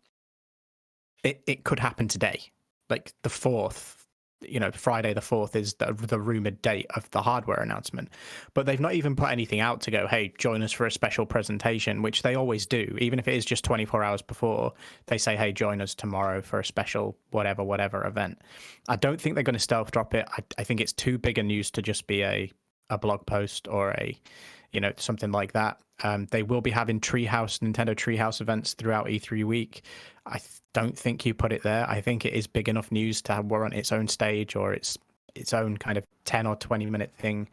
it could happen today, like the 4th. Friday the 4th is the rumored date of the hardware announcement, but they've not even put anything out to go, hey, join us for a special presentation, which they always do. Even if it is just 24 hours before, they say, hey, join us tomorrow for a special whatever event. I don't think they're going to stealth drop it. I think it's too big a news to just be a blog post or something like that. They will be having Nintendo Treehouse events throughout E3 week. I don't think you put it there. I think it is big enough news to warrant its own stage or its own kind of 10 or 20 minute thing.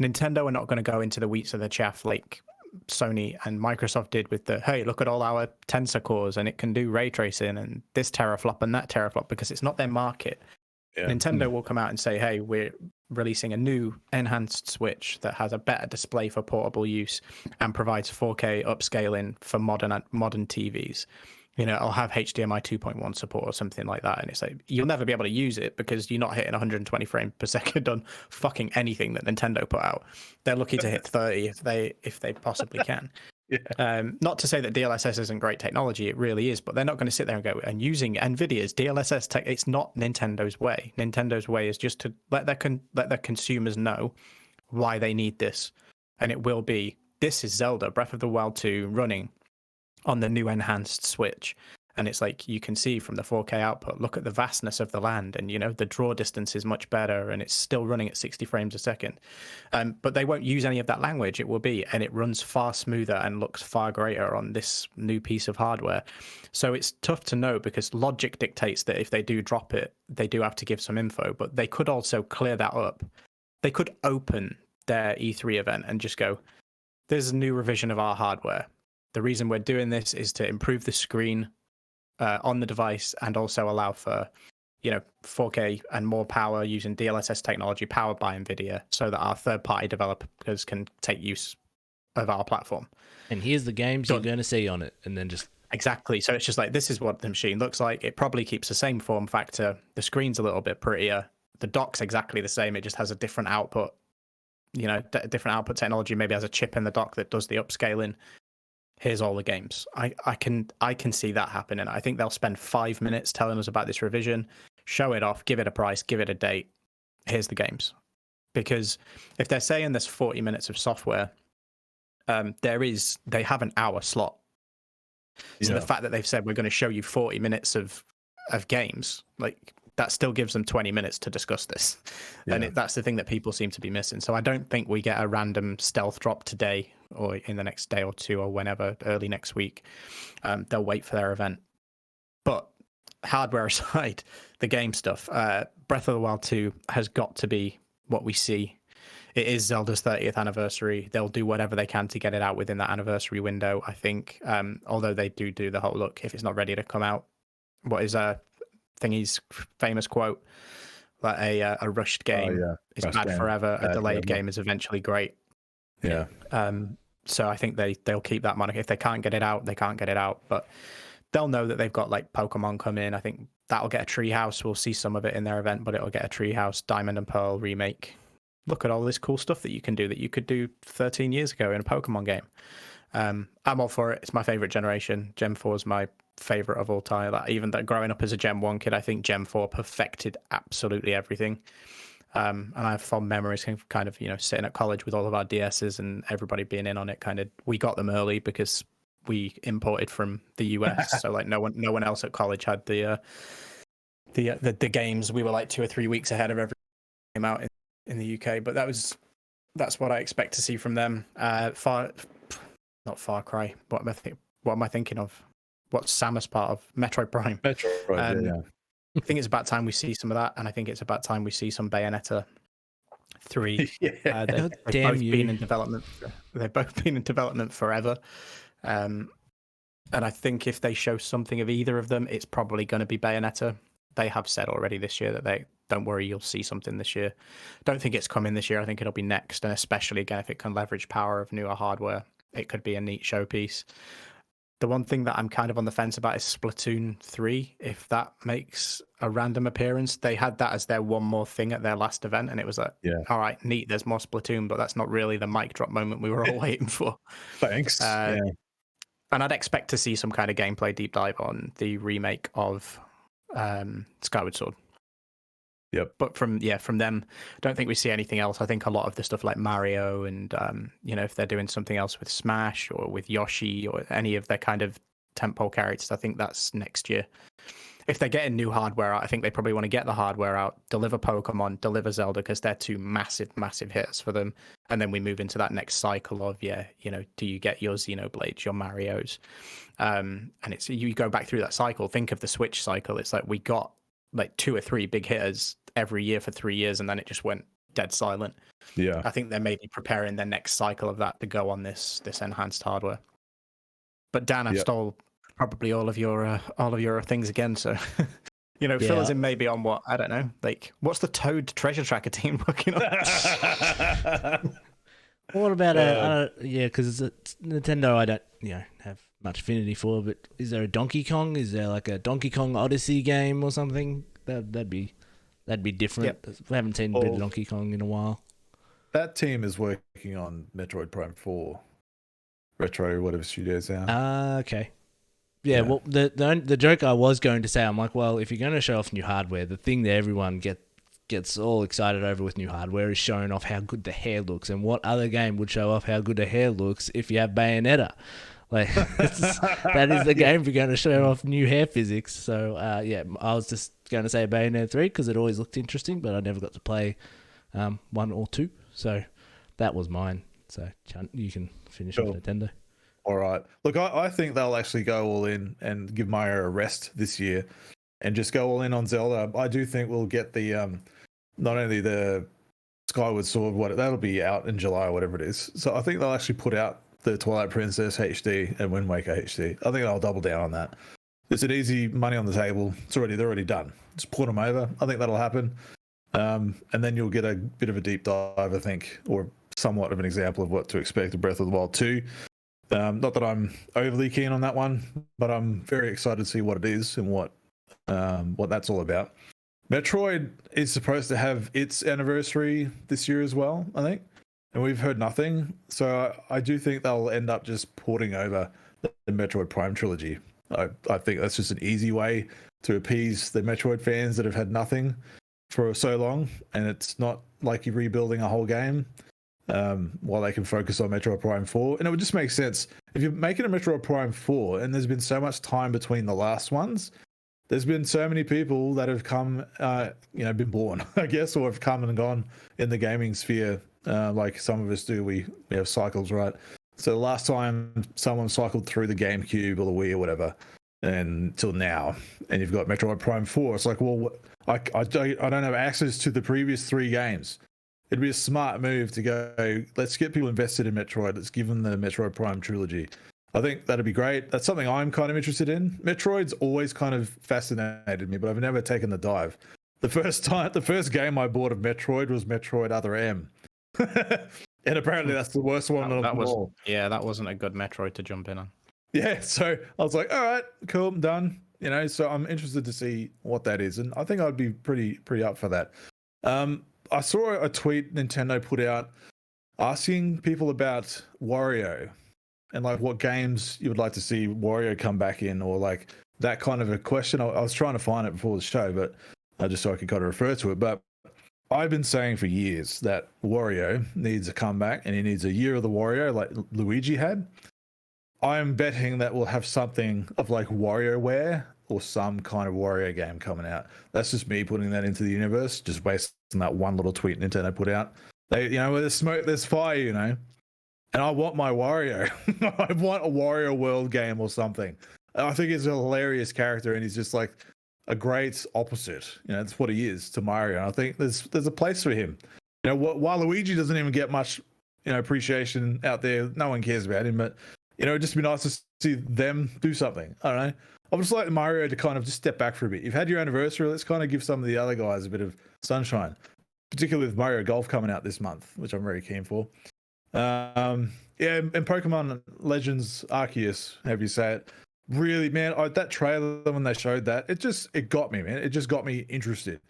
Nintendo are not going to go into the wheats of the chaff like Sony and Microsoft did with the, hey, look at all our tensor cores and it can do ray tracing and this teraflop and that teraflop, because it's not their market. Yeah. Nintendo will come out and say, hey, we're releasing a new enhanced Switch that has a better display for portable use and provides 4K upscaling for modern TVs. I'll have HDMI 2.1 support or something like that. And it's like, you'll never be able to use it because you're not hitting 120 frames per second on fucking anything that Nintendo put out. They're lucky to hit 30 if they possibly can. Yeah. Not to say that DLSS isn't great technology, it really is, but they're not going to sit there and go, and using NVIDIA's DLSS tech, it's not Nintendo's way. Nintendo's way is just to let their consumers know why they need this. And it will be, this is Zelda Breath of the Wild 2 running on the new enhanced Switch. And it's like, you can see from the 4K output, look at the vastness of the land, and the draw distance is much better, and it's still running at 60 frames a second. But they won't use any of that language. It will be, and it runs far smoother and looks far greater on this new piece of hardware. So it's tough to know, because logic dictates that if they do drop it, they do have to give some info, but they could also clear that up. They could open their E3 event and just go, there's a new revision of our hardware. The reason we're doing this is to improve the screen on the device and also allow for 4K and more power using DLSS technology powered by NVIDIA, so that our third-party developers can take use of our platform. And here's the games you're going to see on it, and then just exactly. So it's just like, this is what the machine looks like. It probably keeps the same form factor. The screen's a little bit prettier. The dock's exactly the same. It just has a different output. Different output technology. Maybe has a chip in the dock that does the upscaling. Here's all the games. I can see that happening. I think they'll spend 5 minutes telling us about this revision, show it off, give it a price, give it a date. Here's the games. Because if they're saying there's 40 minutes of software, they have an hour slot. So the fact that they've said we're going to show you 40 minutes of games, like, that still gives them 20 minutes to discuss this. Yeah. And that's the thing that people seem to be missing. So I don't think we get a random stealth drop today or in the next day or two or whenever, early next week. They'll wait for their event. But hardware aside, the game stuff, Breath of the Wild 2 has got to be what we see. It is Zelda's 30th anniversary. They'll do whatever they can to get it out within that anniversary window, I think. Although they do the whole, look, if it's not ready to come out, what is Thingy's famous quote, that a rushed game is bad forever, a delayed game is eventually great. Yeah. So I think they'll keep that moniker. If they can't get it out, they can't get it out. But they'll know that they've got like Pokemon come in. I think that'll get a Treehouse. We'll see some of it in their event, but it'll get a Treehouse Diamond and Pearl remake. Look at all this cool stuff that you can do that you could do 13 years ago in a Pokemon game. I'm all for it. It's my favorite generation. Gen 4 is my favorite of all time. Like, even that growing up as a Gen 1 kid, I think Gen 4 perfected absolutely everything. And I have fond memories of kind of, sitting at college with all of our DSs and everybody being in on it. Kind of, we got them early because we imported from the US. So like no one else at college had the games. We were like 2 or 3 weeks ahead of every game out in the UK. But that's what I expect to see from them. Not Far Cry. What am I thinking of? What's Samus part of? Metroid Prime. Yeah. I think it's about time we see some of that, and I think it's about time we see some Bayonetta 3. Yeah. They've both been in development. They've both been in development forever, and I think if they show something of either of them, it's probably going to be Bayonetta. They have said already this year that they don't worry, you'll see something this year. Don't think it's coming this year. I think it'll be next, and especially again if it can leverage power of newer hardware, it could be a neat showpiece. The one thing that I'm kind of on the fence about is Splatoon 3. If that makes a random appearance, they had that as their one more thing at their last event, and it was like, all right, neat, there's more Splatoon, but that's not really the mic drop moment we were all waiting for. Thanks. Yeah. And I'd expect to see some kind of gameplay deep dive on the remake of Skyward Sword. Yep. But from them, I don't think we see anything else. I think a lot of the stuff like Mario and if they're doing something else with Smash or with Yoshi or any of their kind of tentpole characters, I think that's next year. If they're getting new hardware out, I think they probably want to get the hardware out, deliver Pokemon, deliver Zelda, because they're two massive hits for them. And then we move into that next cycle of, do you get your Xenoblades, your Marios? And it's you go back through that cycle. Think of the Switch cycle. It's like we got like 2 or 3 big hitters every year for 3 years, and then it just went dead silent. Yeah. I think they may be preparing their next cycle of that to go on this enhanced hardware. But Dan, I've stole probably all of your things again, so fill us in maybe on what, I don't know, like what's the Toad treasure tracker team working on? What about because it's Nintendo I don't have much affinity for, but is there a Donkey Kong? Is there like a Donkey Kong Odyssey game or something? That'd be different. Yep. We haven't seen a bit of Donkey Kong in a while. That team is working on Metroid Prime 4 Retro, whatever studios now. Okay. Yeah, well, the joke I was going to say, I'm like, well, if you're going to show off new hardware, the thing that everyone gets all excited over with new hardware is showing off how good the hair looks. And what other game would show off how good the hair looks if you have Bayonetta? Like, that is the game if you're going to show off new hair physics. So, I was just going to say Bayonetta 3 because it always looked interesting, but I never got to play 1 or 2. So that was mine. So you can finish with Nintendo. All right. Look, I think they'll actually go all in and give Mario a rest this year and just go all in on Zelda. I do think we'll get the not only the Skyward Sword, that'll be out in July or whatever it is. So I think they'll actually put out the Twilight Princess HD and Wind Waker HD. I think they'll double down on that. It's an easy money on the table. They're already done. Just put them over. I think that'll happen. And then you'll get a bit of a deep dive, I think, or somewhat of an example of what to expect of Breath of the Wild 2. Not that I'm overly keen on that one, but I'm very excited to see what it is and what that's all about. Metroid is supposed to have its anniversary this year as well, I think, and we've heard nothing. So I do think they'll end up just porting over the Metroid Prime trilogy. I think that's just an easy way to appease the Metroid fans that have had nothing for so long, and it's not like you're rebuilding a whole game. While they can focus on Metroid Prime 4. And it would just make sense if you're making a Metroid Prime 4 and there's been so much time between the last ones. There's been so many people that have come, been born, I guess, or have come and gone in the gaming sphere, like some of us do. We have cycles, right? So the last time someone cycled through the GameCube or the Wii or whatever, and till now, and you've got Metroid Prime 4, it's like, well, I don't have access to the previous 3 games. It'd be a smart move to go, let's get people invested in Metroid. Let's give them the Metroid Prime trilogy. I think that'd be great. That's something I'm kind of interested in. Metroid's always kind of fascinated me, but I've never taken the dive. The first game I bought of Metroid was Metroid Other M. And apparently that's the worst one of them all. Yeah, that wasn't a good Metroid to jump in on. Yeah, so I was like, all right, cool, I'm done. So I'm interested to see what that is. And I think I'd be pretty up for that. I saw a tweet Nintendo put out asking people about Wario and like what games you would like to see Wario come back in, or like that kind of a question. I was trying to find it before the show, but just so I could kind of refer to it. But I've been saying for years that Wario needs a comeback and he needs a year of the Wario like Luigi had. I'm betting that we'll have something of like WarioWare or some kind of Wario game coming out. That's just me putting that into the universe, just based on that one little tweet Nintendo put out. They, where there's smoke, there's fire, And I want my Wario. I want a Wario World game or something. I think he's a hilarious character, and he's just like a great opposite. That's what he is to Mario. And I think there's a place for him. While Luigi doesn't even get much, appreciation out there, no one cares about him. But it'd just be nice to see them do something. I don't know. I would just like Mario to kind of just step back for a bit. You've had your anniversary. Let's kind of give some of the other guys a bit of sunshine, particularly with Mario Golf coming out this month, which I'm very keen for. Yeah, and Pokemon Legends Arceus, have you say it? Really, man, that trailer when they showed that, it got me, man. It just got me interested.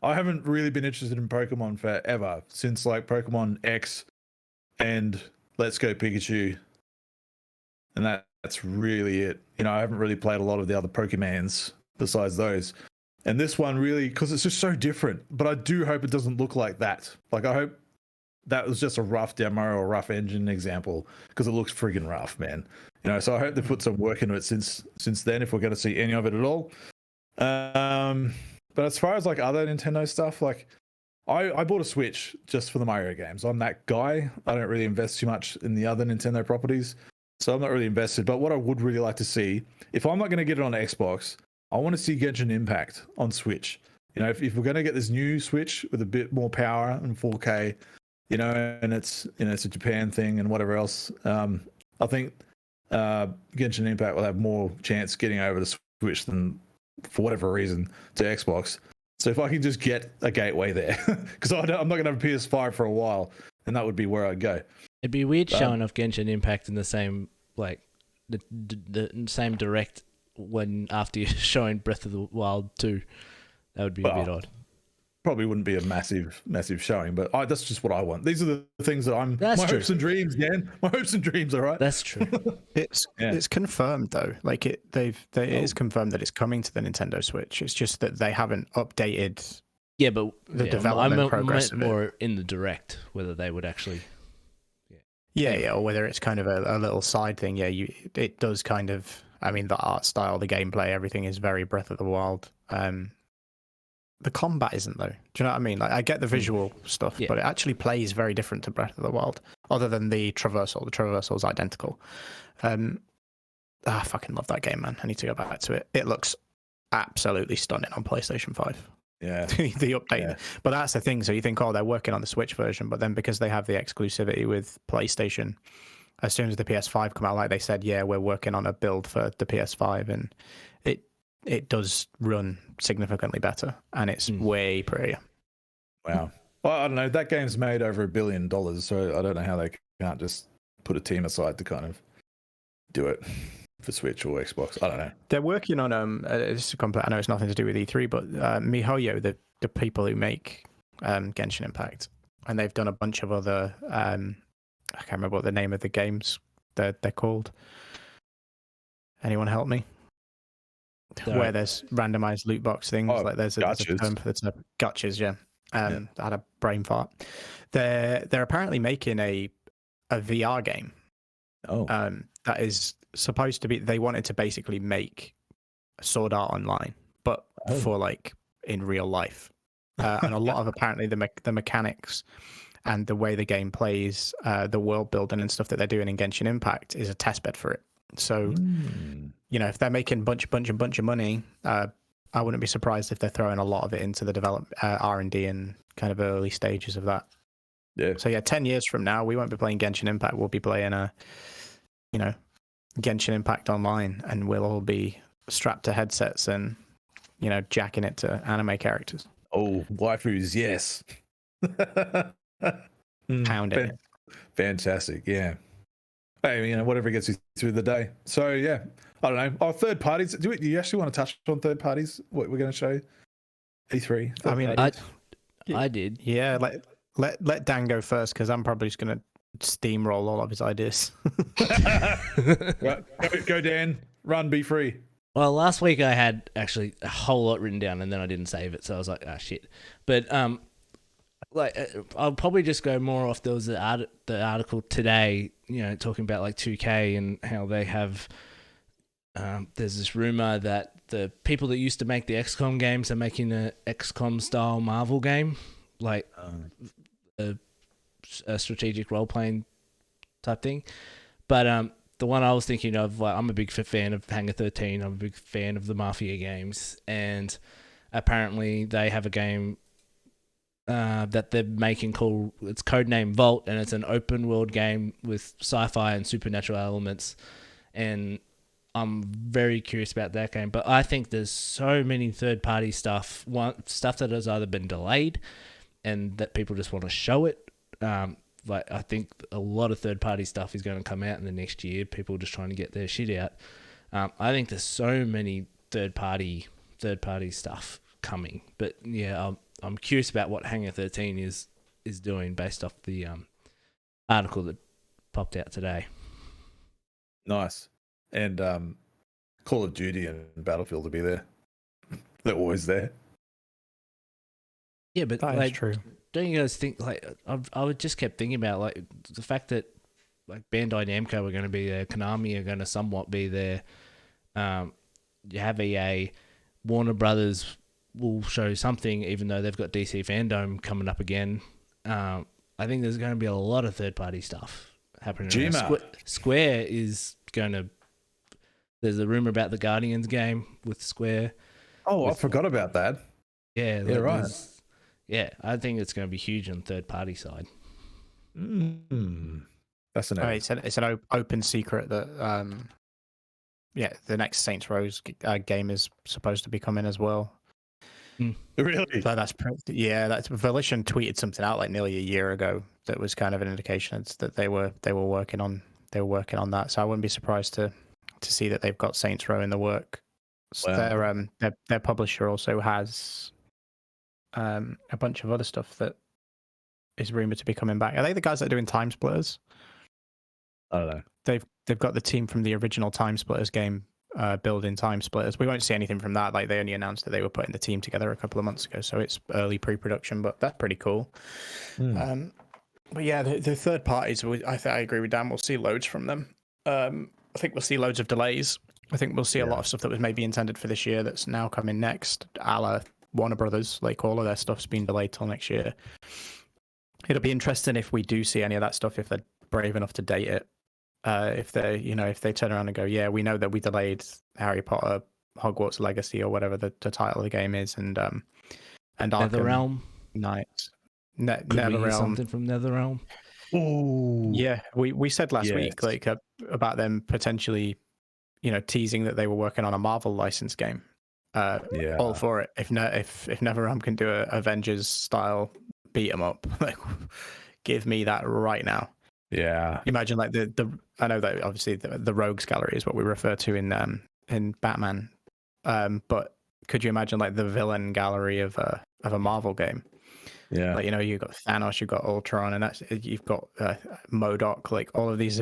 I haven't really been interested in Pokemon forever since like Pokemon X and Let's Go Pikachu, and that's really it. You know, I haven't really played a lot of the other Pokemans besides those. And this one really, because it's just so different. But I do hope it doesn't look like that. Like, I hope that was just a rough demo or a rough engine example, because it looks friggin' rough, man. You know, so I hope they put some work into it since then, if we're going to see any of it at all. But as far as like other Nintendo stuff, like I bought a Switch just for the Mario games. I'm that guy. I don't really invest too much in the other Nintendo properties, so I'm not really invested. But what I would really like to see, if I'm not going to get it on Xbox, I want to see Genshin Impact on Switch. You know, if we're going to get this new Switch with a bit more power and 4K, you know, and it's a Japan thing and whatever else, I think Genshin Impact will have more chance getting over to Switch than, for whatever reason, to Xbox. So if I can just get a gateway there, because I'm not going to have a PS5 for a while, and that would be where I'd go. It'd be weird showing off Genshin Impact in the same, like, the same direct when after you're showing Breath of the Wild 2. That would be a bit odd. Probably wouldn't be a massive showing, but that's just what I want. These are the things that That's my true. hopes and dreams, Dan. My hopes and dreams, all right? That's true. It's confirmed though. Like it is confirmed that it's coming to the Nintendo Switch. It's just that they haven't updated. Yeah, but the development progress of it. More in the direct, whether they would actually. Yeah, or whether it's kind of a little side thing. Yeah, it does kind of. I mean, the art style, the gameplay, everything is very Breath of the Wild. The combat isn't though. Do you know what I mean? Like, I get the visual stuff, but it actually plays very different to Breath of the Wild. Other than the traversal, the traversal is identical. I fucking love that game, man. I need to go back to it. It looks absolutely stunning on PlayStation 5. Yeah, the update. Yeah. But that's the thing. So you think, oh, they're working on the Switch version, but then because they have the exclusivity with PlayStation, as soon as the PS5 come out, like they said, yeah, we're working on a build for the PS5, and it does run significantly better, and it's way prettier. Wow. Well, I don't know. That game's made over $1 billion, so I don't know how they can't just put a team aside to kind of do it for Switch or Xbox. I don't know. They're working on it's I know it's nothing to do with E3, but MiHoYo, the people who make Genshin Impact, and they've done a bunch of other. I can't remember what the name of the games they're called. Anyone help me? Where there's randomized loot box things, like there's a term for the term. Gotchas, yeah. I had a brain fart. They're apparently making a VR game. That is supposed to be. They wanted to basically make Sword Art Online, but for like in real life, and a lot of apparently the mechanics and the way the game plays, the world building and stuff that they're doing in Genshin Impact is a testbed for it. So, you know, if they're making bunch of money, I wouldn't be surprised if they're throwing a lot of it into the development R&D and kind of early stages of that. Yeah. So yeah, 10 years from now, we won't be playing Genshin Impact. We'll be playing Genshin Impact Online, and we'll all be strapped to headsets and, you know, jacking it to anime characters. Oh, waifus, yes. Pounding it. Fantastic, yeah. Hey, you know, whatever gets you through the day. So yeah, I don't know. Oh, third parties. Do you actually want to touch on third parties? What we're going to show E3? I mean, I did. Yeah, let Dan go first, because I'm probably just going to steamroll all of his ideas. Right, go Dan. Run, be free. Well, last week I had actually a whole lot written down, and then I didn't save it, so I was like, shit. But I'll probably just go more off. There was the article today, you know, talking about like 2K and how they have. There's this rumor that the people that used to make the XCOM games are making a XCOM style Marvel game, like a strategic role playing type thing. But the one I was thinking of, like, I'm a big fan of Hangar 13. I'm a big fan of the Mafia games, and apparently they have a game that they're making called, it's codename Vault, and it's an open world game with sci-fi and supernatural elements, and I'm very curious about that game. But I think there's so many third-party stuff that has either been delayed and that people just want to show it. like I think a lot of third-party stuff is going to come out in the next year. People just trying to get their shit out. I think there's so many third-party stuff coming, but yeah, I'm curious about what Hangar 13 is doing based off the article that popped out today. Nice. And Call of Duty and Battlefield to be there. They're always there. Yeah, but That is like, true. don't you guys think like I just kept thinking about like the fact that like Bandai Namco are going to be there, Konami are going to somewhat be there. You have EA, Warner Brothers will show something, even though they've got DC Fandom coming up again. I think there's going to be a lot of third-party stuff happening. Square is going to. There's a rumor about the Guardians game with Square. Oh, I forgot about that. Yeah, right. Yeah, I think it's going to be huge on the third-party side. That's an. It's an open secret that the next Saints Row game is supposed to be coming as well. Really? So that's Volition tweeted something out like nearly a year ago that was kind of an indication that they were working on that. So I wouldn't be surprised to see that they've got Saints Row in the work. Wow. Their publisher also has a bunch of other stuff that is rumored to be coming back. Are they the guys that are doing Time Splitters? I don't know. They've got the team from the original Time Splitters game building Time Splitters. We won't see anything from that. Like they only announced that they were putting the team together a couple of months ago, so it's early pre-production, but that's pretty cool. But yeah, the third parties, I agree with Dan. We'll see loads from them. I think we'll see loads of delays. I think we'll see a lot of stuff that was maybe intended for this year that's now coming next, a la Warner Brothers. Like all of their stuff's been delayed till next year. It'll be interesting if we do see any of that stuff, if they're brave enough to date it. If they turn around and go, yeah, we know that we delayed Harry Potter, Hogwarts Legacy, or whatever the title of the game is, and NetherRealm Knights, NetherRealm, something from NetherRealm. Oh, yeah, we said last week like about them potentially, teasing that they were working on a Marvel licensed game. All for it. If NetherRealm can do a Avengers style beat 'em up, like give me that right now. Yeah. Imagine like I know that obviously the Rogues Gallery is what we refer to in Batman, but could you imagine like the villain gallery of a Marvel game? Yeah. Like you've got Thanos, you've got Ultron, and you've got MODOK. Like all of these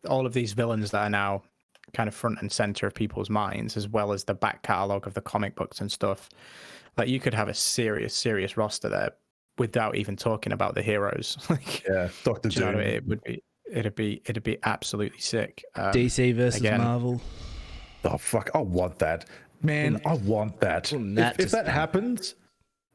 all of these villains that are now kind of front and center of people's minds, as well as the back catalogue of the comic books and stuff. Like you could have a serious roster there without even talking about the heroes. Like, yeah, Doctor Doom. What I mean? It'd be absolutely sick. DC versus Marvel. Oh fuck! I want that, man. I want that. If that happens,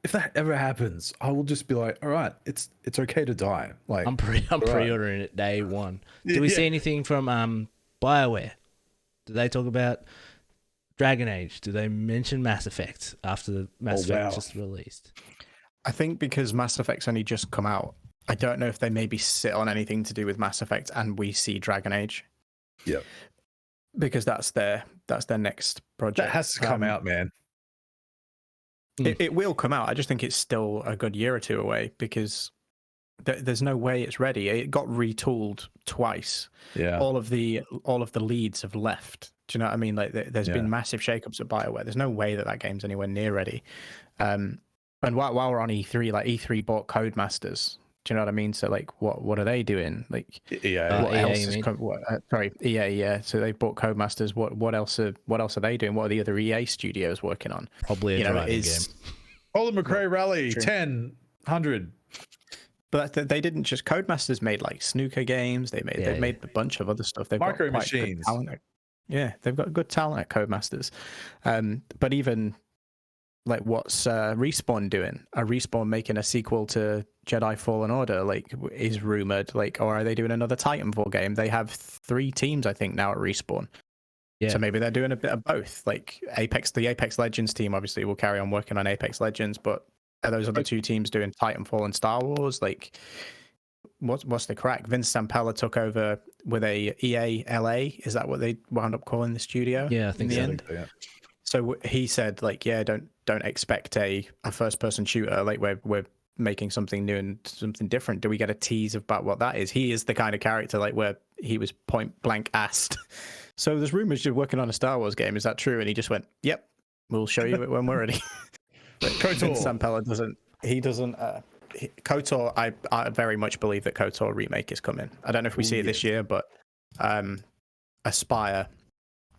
if that ever happens, I will just be like, all right, it's okay to die. Like I'm pre-ordering it day one. Do we see anything from BioWare? Did they talk about Dragon Age? Do they mention Mass Effect after the Mass Effect just released? I think because Mass Effect's only just come out, I don't know if they maybe sit on anything to do with Mass Effect and we see Dragon Age. Yep. Because that's their next project. That has to come out, man. It will come out. I just think it's still a good year or two away because there's no way it's ready. It got retooled twice. Yeah. All of the leads have left. Do you know what I mean? Like there's been massive shakeups at BioWare. There's no way that game's anywhere near ready. And while we're on E3, like E3 bought Codemasters. Do you know what I mean? So like, what are they doing? Like, EA. What else is sorry, EA. Yeah. So they bought Codemasters. What else are they doing? What are the other EA studios working on? Probably a driving game. Colin McRae Rally 10, 100. But they didn't just Codemasters made like snooker games. They've made a bunch of other stuff. They've Micro got Machines. Yeah, they've got good talent at Codemasters. But even like what's Respawn doing? Are Respawn making a sequel to Jedi Fallen Order? Like is rumored. Like, or are they doing another Titanfall game? They have 3 teams, I think, now at Respawn. Yeah. So maybe they're doing a bit of both. Like the Apex Legends team obviously will carry on working on Apex Legends, but are those other 2 teams doing Titanfall and Star Wars? Like, what's the crack? Vince Zampella took over with a EA LA. Is that what they wound up calling the studio? Yeah, I think so. Yeah. So he said, like, yeah, don't expect a first person shooter. Like we're making something new and something different. Do we get a tease about what that is? He is the kind of character like where he was point blank asked, so there's rumors you're working on a Star Wars game. Is that true? And he just went, "Yep, we'll show you it when we're ready." But Vince Zampella doesn't. He doesn't. KOTOR, I very much believe that KOTOR remake is coming. I don't know if we see it this year, but Aspire,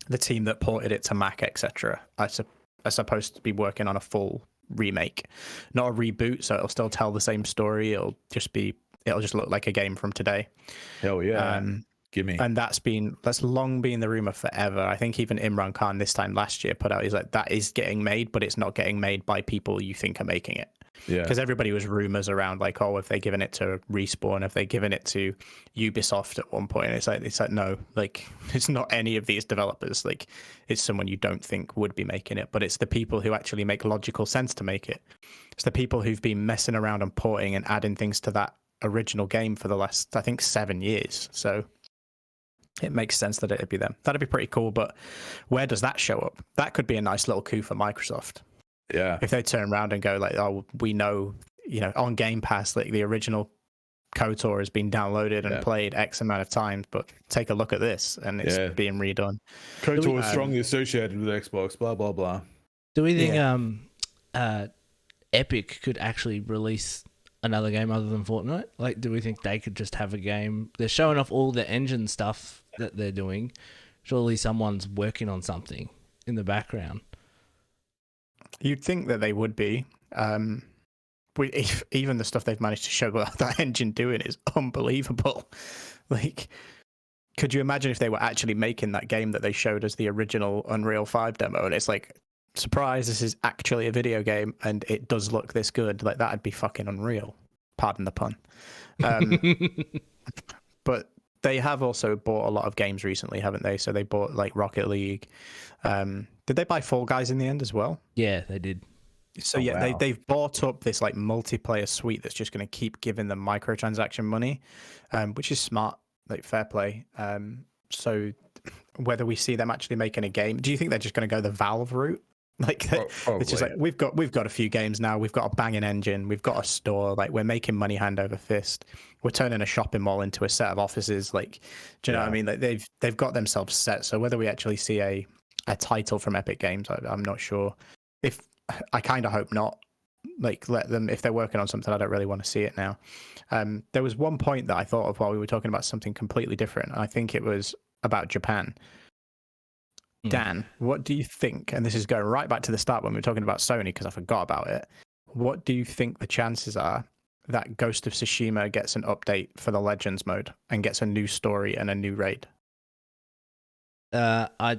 the team that ported it to Mac, etc., are supposed to be working on a full remake, not a reboot. So it'll still tell the same story. It'll just look like a game from today. Hell yeah. Gimme. And that's long been the rumor forever. I think even Imran Khan this time last year put out, he's like, that is getting made, but it's not getting made by people you think are making it. Yeah. Because everybody was rumors around like, oh, if they given it to Respawn, if they given it to Ubisoft at one point, it's like no, like it's not any of these developers. Like it's someone you don't think would be making it, but it's the people who actually make logical sense to make it. It's the people who've been messing around and porting and adding things to that original game for the last, I think, 7 years. So it makes sense that it'd be them. That'd be pretty cool, but where does that show up? That could be a nice little coup for Microsoft. Yeah. If they turn around and go like, oh, we know, on Game Pass, like the original KOTOR has been downloaded and played X amount of times, but take a look at this and it's being redone. KOTOR is strongly associated with Xbox, blah, blah, blah. Do we think Epic could actually release another game other than Fortnite? Like, do we think they could just have a game? They're showing off all the engine stuff that they're doing. Surely someone's working on something in the background. You'd think that they would be. Even the stuff they've managed to show that engine doing is unbelievable. Like, could you imagine if they were actually making that game that they showed as the original Unreal 5 demo? And it's like, surprise, this is actually a video game and it does look this good. Like, that'd be fucking unreal. Pardon the pun. But they have also bought a lot of games recently, haven't they? So they bought like Rocket League. Did they buy Fall Guys in the end as well? Yeah, they did. So they've bought up this like multiplayer suite that's just going to keep giving them microtransaction money, which is smart, like fair play. So whether we see them actually making a game, do you think they're just going to go the Valve route? Like it's just like we've got a few games now. We've got a banging engine. We've got a store. Like we're making money hand over fist. We're turning a shopping mall into a set of offices. Like, do you know what I mean? Like they've got themselves set. So whether we actually see a title from Epic Games, I'm not sure. If I kind of hope not. Like let them, if they're working on something, I don't really want to see it now. There was one point that I thought of while we were talking about something completely different. I think it was about Japan. Dan, what do you think? And this is going right back to the start when we were talking about Sony, because I forgot about it. What do you think the chances are that Ghost of Tsushima gets an update for the Legends mode and gets a new story and a new raid? I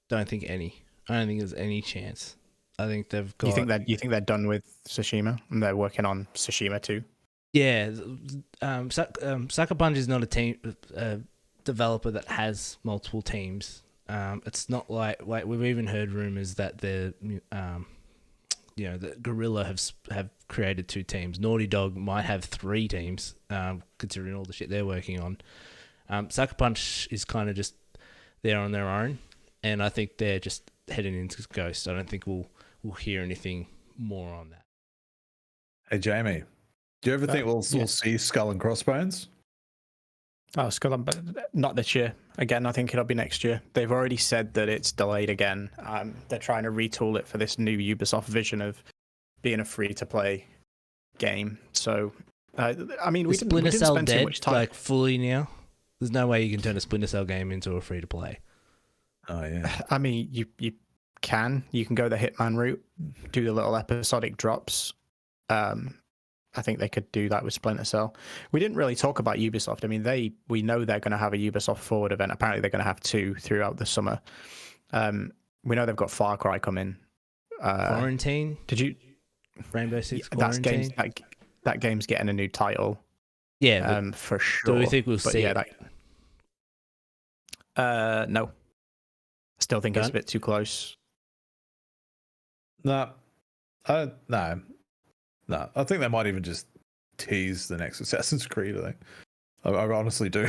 don't think any. I don't think there's any chance. I think they've got. You think they're done with Tsushima and they're working on Tsushima too? Yeah, Sucker Punch is not a developer that has multiple teams. It's not like we've even heard rumors that the Guerrilla have created 2 teams. Naughty Dog might have 3 teams, considering all the shit they're working on. Sucker Punch is kind of just there on their own, and I think they're just heading into Ghost. I don't think we'll hear anything more on that. Hey Jamie, do you ever think we'll see Skull and Crossbones? Oh, Skull, but not this year. Again, I think it'll be next year. They've already said that it's delayed again. They're trying to retool it for this new Ubisoft vision of being a free-to-play game. So, I mean, we didn't spend too much time. Like fully now. There's no way you can turn a Splinter Cell game into a free-to-play. Oh yeah. I mean, you can go the Hitman route, do the little episodic drops. I think they could do that with Splinter Cell. We didn't really talk about Ubisoft. I mean, we know they're going to have a Ubisoft Forward event. Apparently, they're going to have 2 throughout the summer. We know they've got Far Cry coming. Quarantine? Did you? Rainbow Six Quarantine? That game's getting a new title. Yeah. For sure. Do we think we'll see it? No. Still think it's a bit too close. No. No, I think they might even just tease the next Assassin's Creed. I think. I honestly do.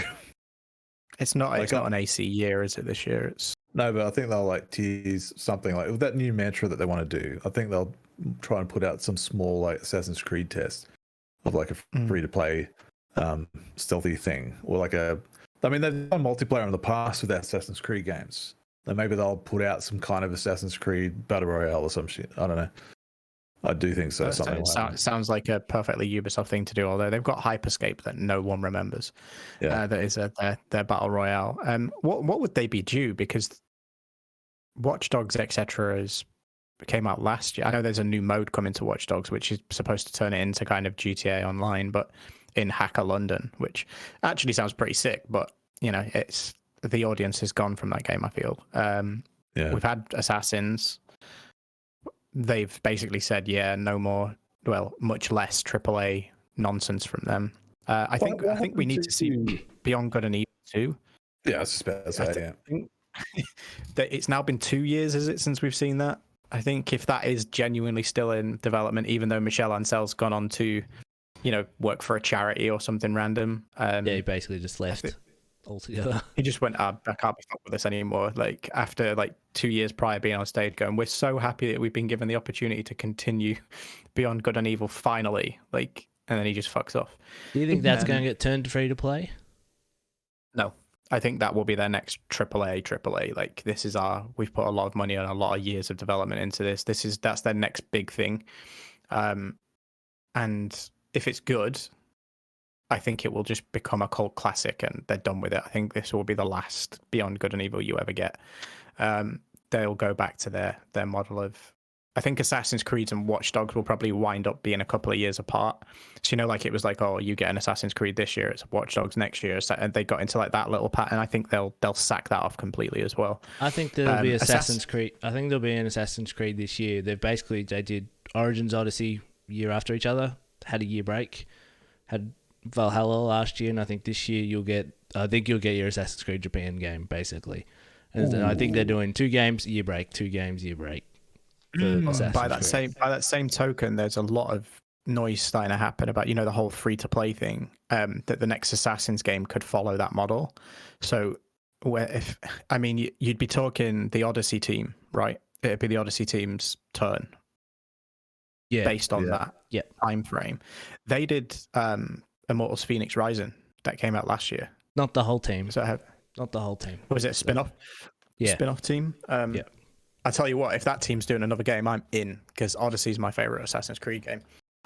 It's not. It's not an AC year, is it? This year, it's. No, but I think they'll like tease something like with that new mantra that they want to do. I think they'll try and put out some small like Assassin's Creed test of like a free to play stealthy thing, or like a. I mean, they've done multiplayer in the past with Assassin's Creed games. And maybe they'll put out some kind of Assassin's Creed battle royale or some shit. I don't know. I do think so. Something like sounds like a perfectly Ubisoft thing to do. Although they've got Hyperscape that no one remembers. Yeah, that is their battle royale. What would they be due? Because Watch Dogs etc. came out last year. I know there's a new mode coming to Watch Dogs, which is supposed to turn it into kind of GTA Online, but in Hacker London, which actually sounds pretty sick. But you know, it's the audience has gone from that game. I feel. We've had Assassins. They've basically said, yeah, no more. Well, much less AAA nonsense from them. I think we need to see Beyond Good and Evil 2. Yeah, I was just about to say, that it's now been 2 years, is it, since we've seen that? I think if that is genuinely still in development, even though Michel Ancel's gone on to, you know, work for a charity or something random. He basically just left altogether. He just went, I can't be fucked with this anymore. Like after like 2 years prior being on stage going, we're so happy that we've been given the opportunity to continue Beyond Good and Evil finally. Like, and then he just fucks off. Do you think that's going to get turned to free to play? No. I think that will be their next AAA. Like we've put a lot of money and a lot of years of development into this. That's their next big thing. And if it's good, I think it will just become a cult classic and they're done with it. I think this will be the last Beyond Good and Evil you ever get. They'll go back to their model of, I think Assassin's Creed and Watch Dogs will probably wind up being a couple of years apart. So, you know, like it was like, oh, you get an Assassin's Creed this year, it's Watch Dogs next year. And they got into like that little pattern. I think they'll sack that off completely as well. I think there'll be Assassin's Creed. I think there'll be an Assassin's Creed this year. They did Origins, Odyssey year after each other, had a year break, had Valhalla last year, and I think this year you'll get your Assassin's Creed Japan game, basically. And I think they're doing 2 games, year break, 2 games, year break. By that same token, there's a lot of noise starting to happen about, you know, the whole free to play thing. That the next Assassin's game could follow that model. So, you'd be talking the Odyssey team, right? It'd be the Odyssey team's turn. Yeah. Based on that time frame, they did Immortals Phoenix Rising that came out last year. Not the whole team. Not the whole team. Was it a spin-off? Yeah. Spin-off team? Yeah. I tell you what, if that team's doing another game, I'm in, because Odyssey's my favorite Assassin's Creed game.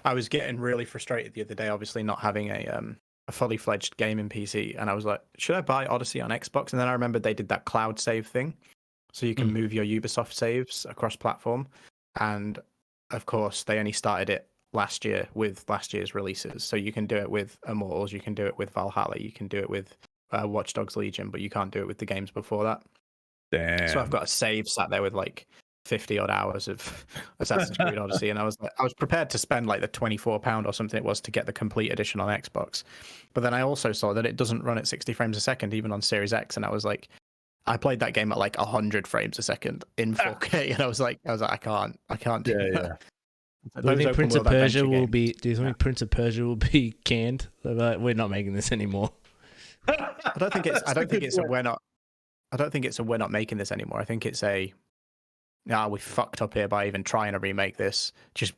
I was getting really frustrated the other day, obviously not having a fully fledged gaming PC, and I was like, should I buy Odyssey on Xbox? And then I remembered they did that cloud save thing, so you can move your Ubisoft saves across platform. And of course, they only started it last year with last year's releases, so you can do it with Immortals, you can do it with Valhalla, you can do it with Watch Dogs Legion, but you can't do it with the games before that. Damn. So I've got a save sat there with like 50 odd hours of Assassin's Creed Odyssey, and I was prepared to spend like the £24 or something it was to get the complete edition on Xbox. But then I also saw that it doesn't run at 60 frames a second even on Series X, and I was like, I played that game at like 100 frames a second in 4K, and I was like, I can't do that. Do you think Prince of Persia will be? Do you think Prince of Persia will be canned? We're not making this anymore. I don't think it's a we're not making this anymore. I think it's a we fucked up here by even trying to remake this. Just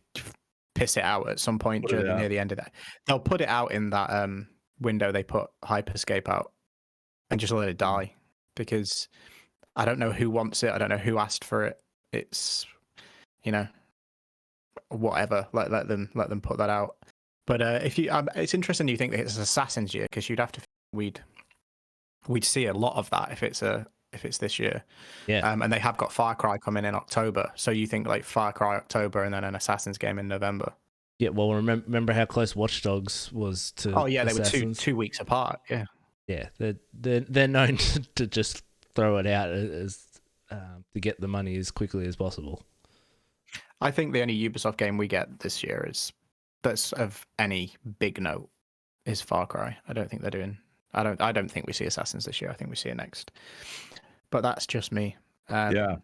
piss it out at some point near the end of that. They'll put it out in that window they put Hyperscape out, and just let it die, because I don't know who wants it. I don't know who asked for it. It's, you know, whatever. Let them put that out. But if you, it's interesting you think that it's Assassin's year, because you'd have to we'd see a lot of that if it's this year. Yeah. And they have got Far Cry coming in October, so you think like Far Cry October and then an Assassin's game in November. Yeah. Well, remember how close Watch Dogs was to. Oh yeah, Assassins? They were 2 weeks apart. Yeah. Yeah, they're known to just throw it out as to get the money as quickly as possible. I think the only Ubisoft game we get this year that's of any big note is Far Cry. I don't think they're doing. I don't think we see Assassins this year. I think we see it next. But that's just me. Yeah.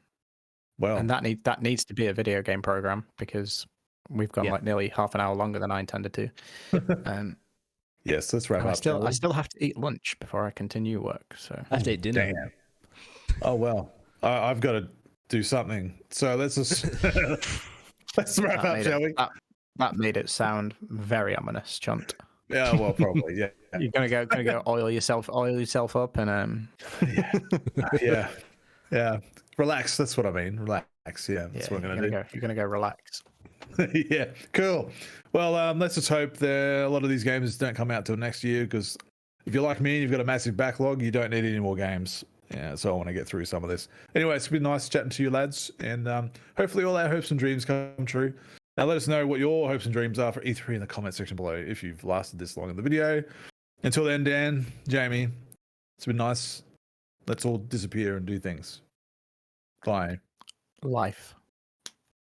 Well, and that needs to be a video game program, because we've gone like nearly half an hour longer than I intended to. Yes, let's wrap up. I still have to eat lunch before I continue work. So I have to eat dinner. Damn. Oh well. I've got to do something. So let's just let's wrap up, shall we? That made it sound very ominous, Chunt. Yeah, well, probably, yeah. You're gonna go oil yourself up, and yeah. Relax. That's what I mean. Relax. Yeah, that's what I'm gonna do. You're gonna go relax. Yeah, cool. Well, let's just hope that a lot of these games don't come out till next year, because if you're like me and you've got a massive backlog, you don't need any more games. Yeah, so I want to get through some of this. Anyway, it's been nice chatting to you lads, and hopefully all our hopes and dreams come true. Now let us know what your hopes and dreams are for E3 in the comment section below if you've lasted this long in the video. Until then, Dan, Jamie, it's been nice. Let's all disappear and do things. Bye. Life.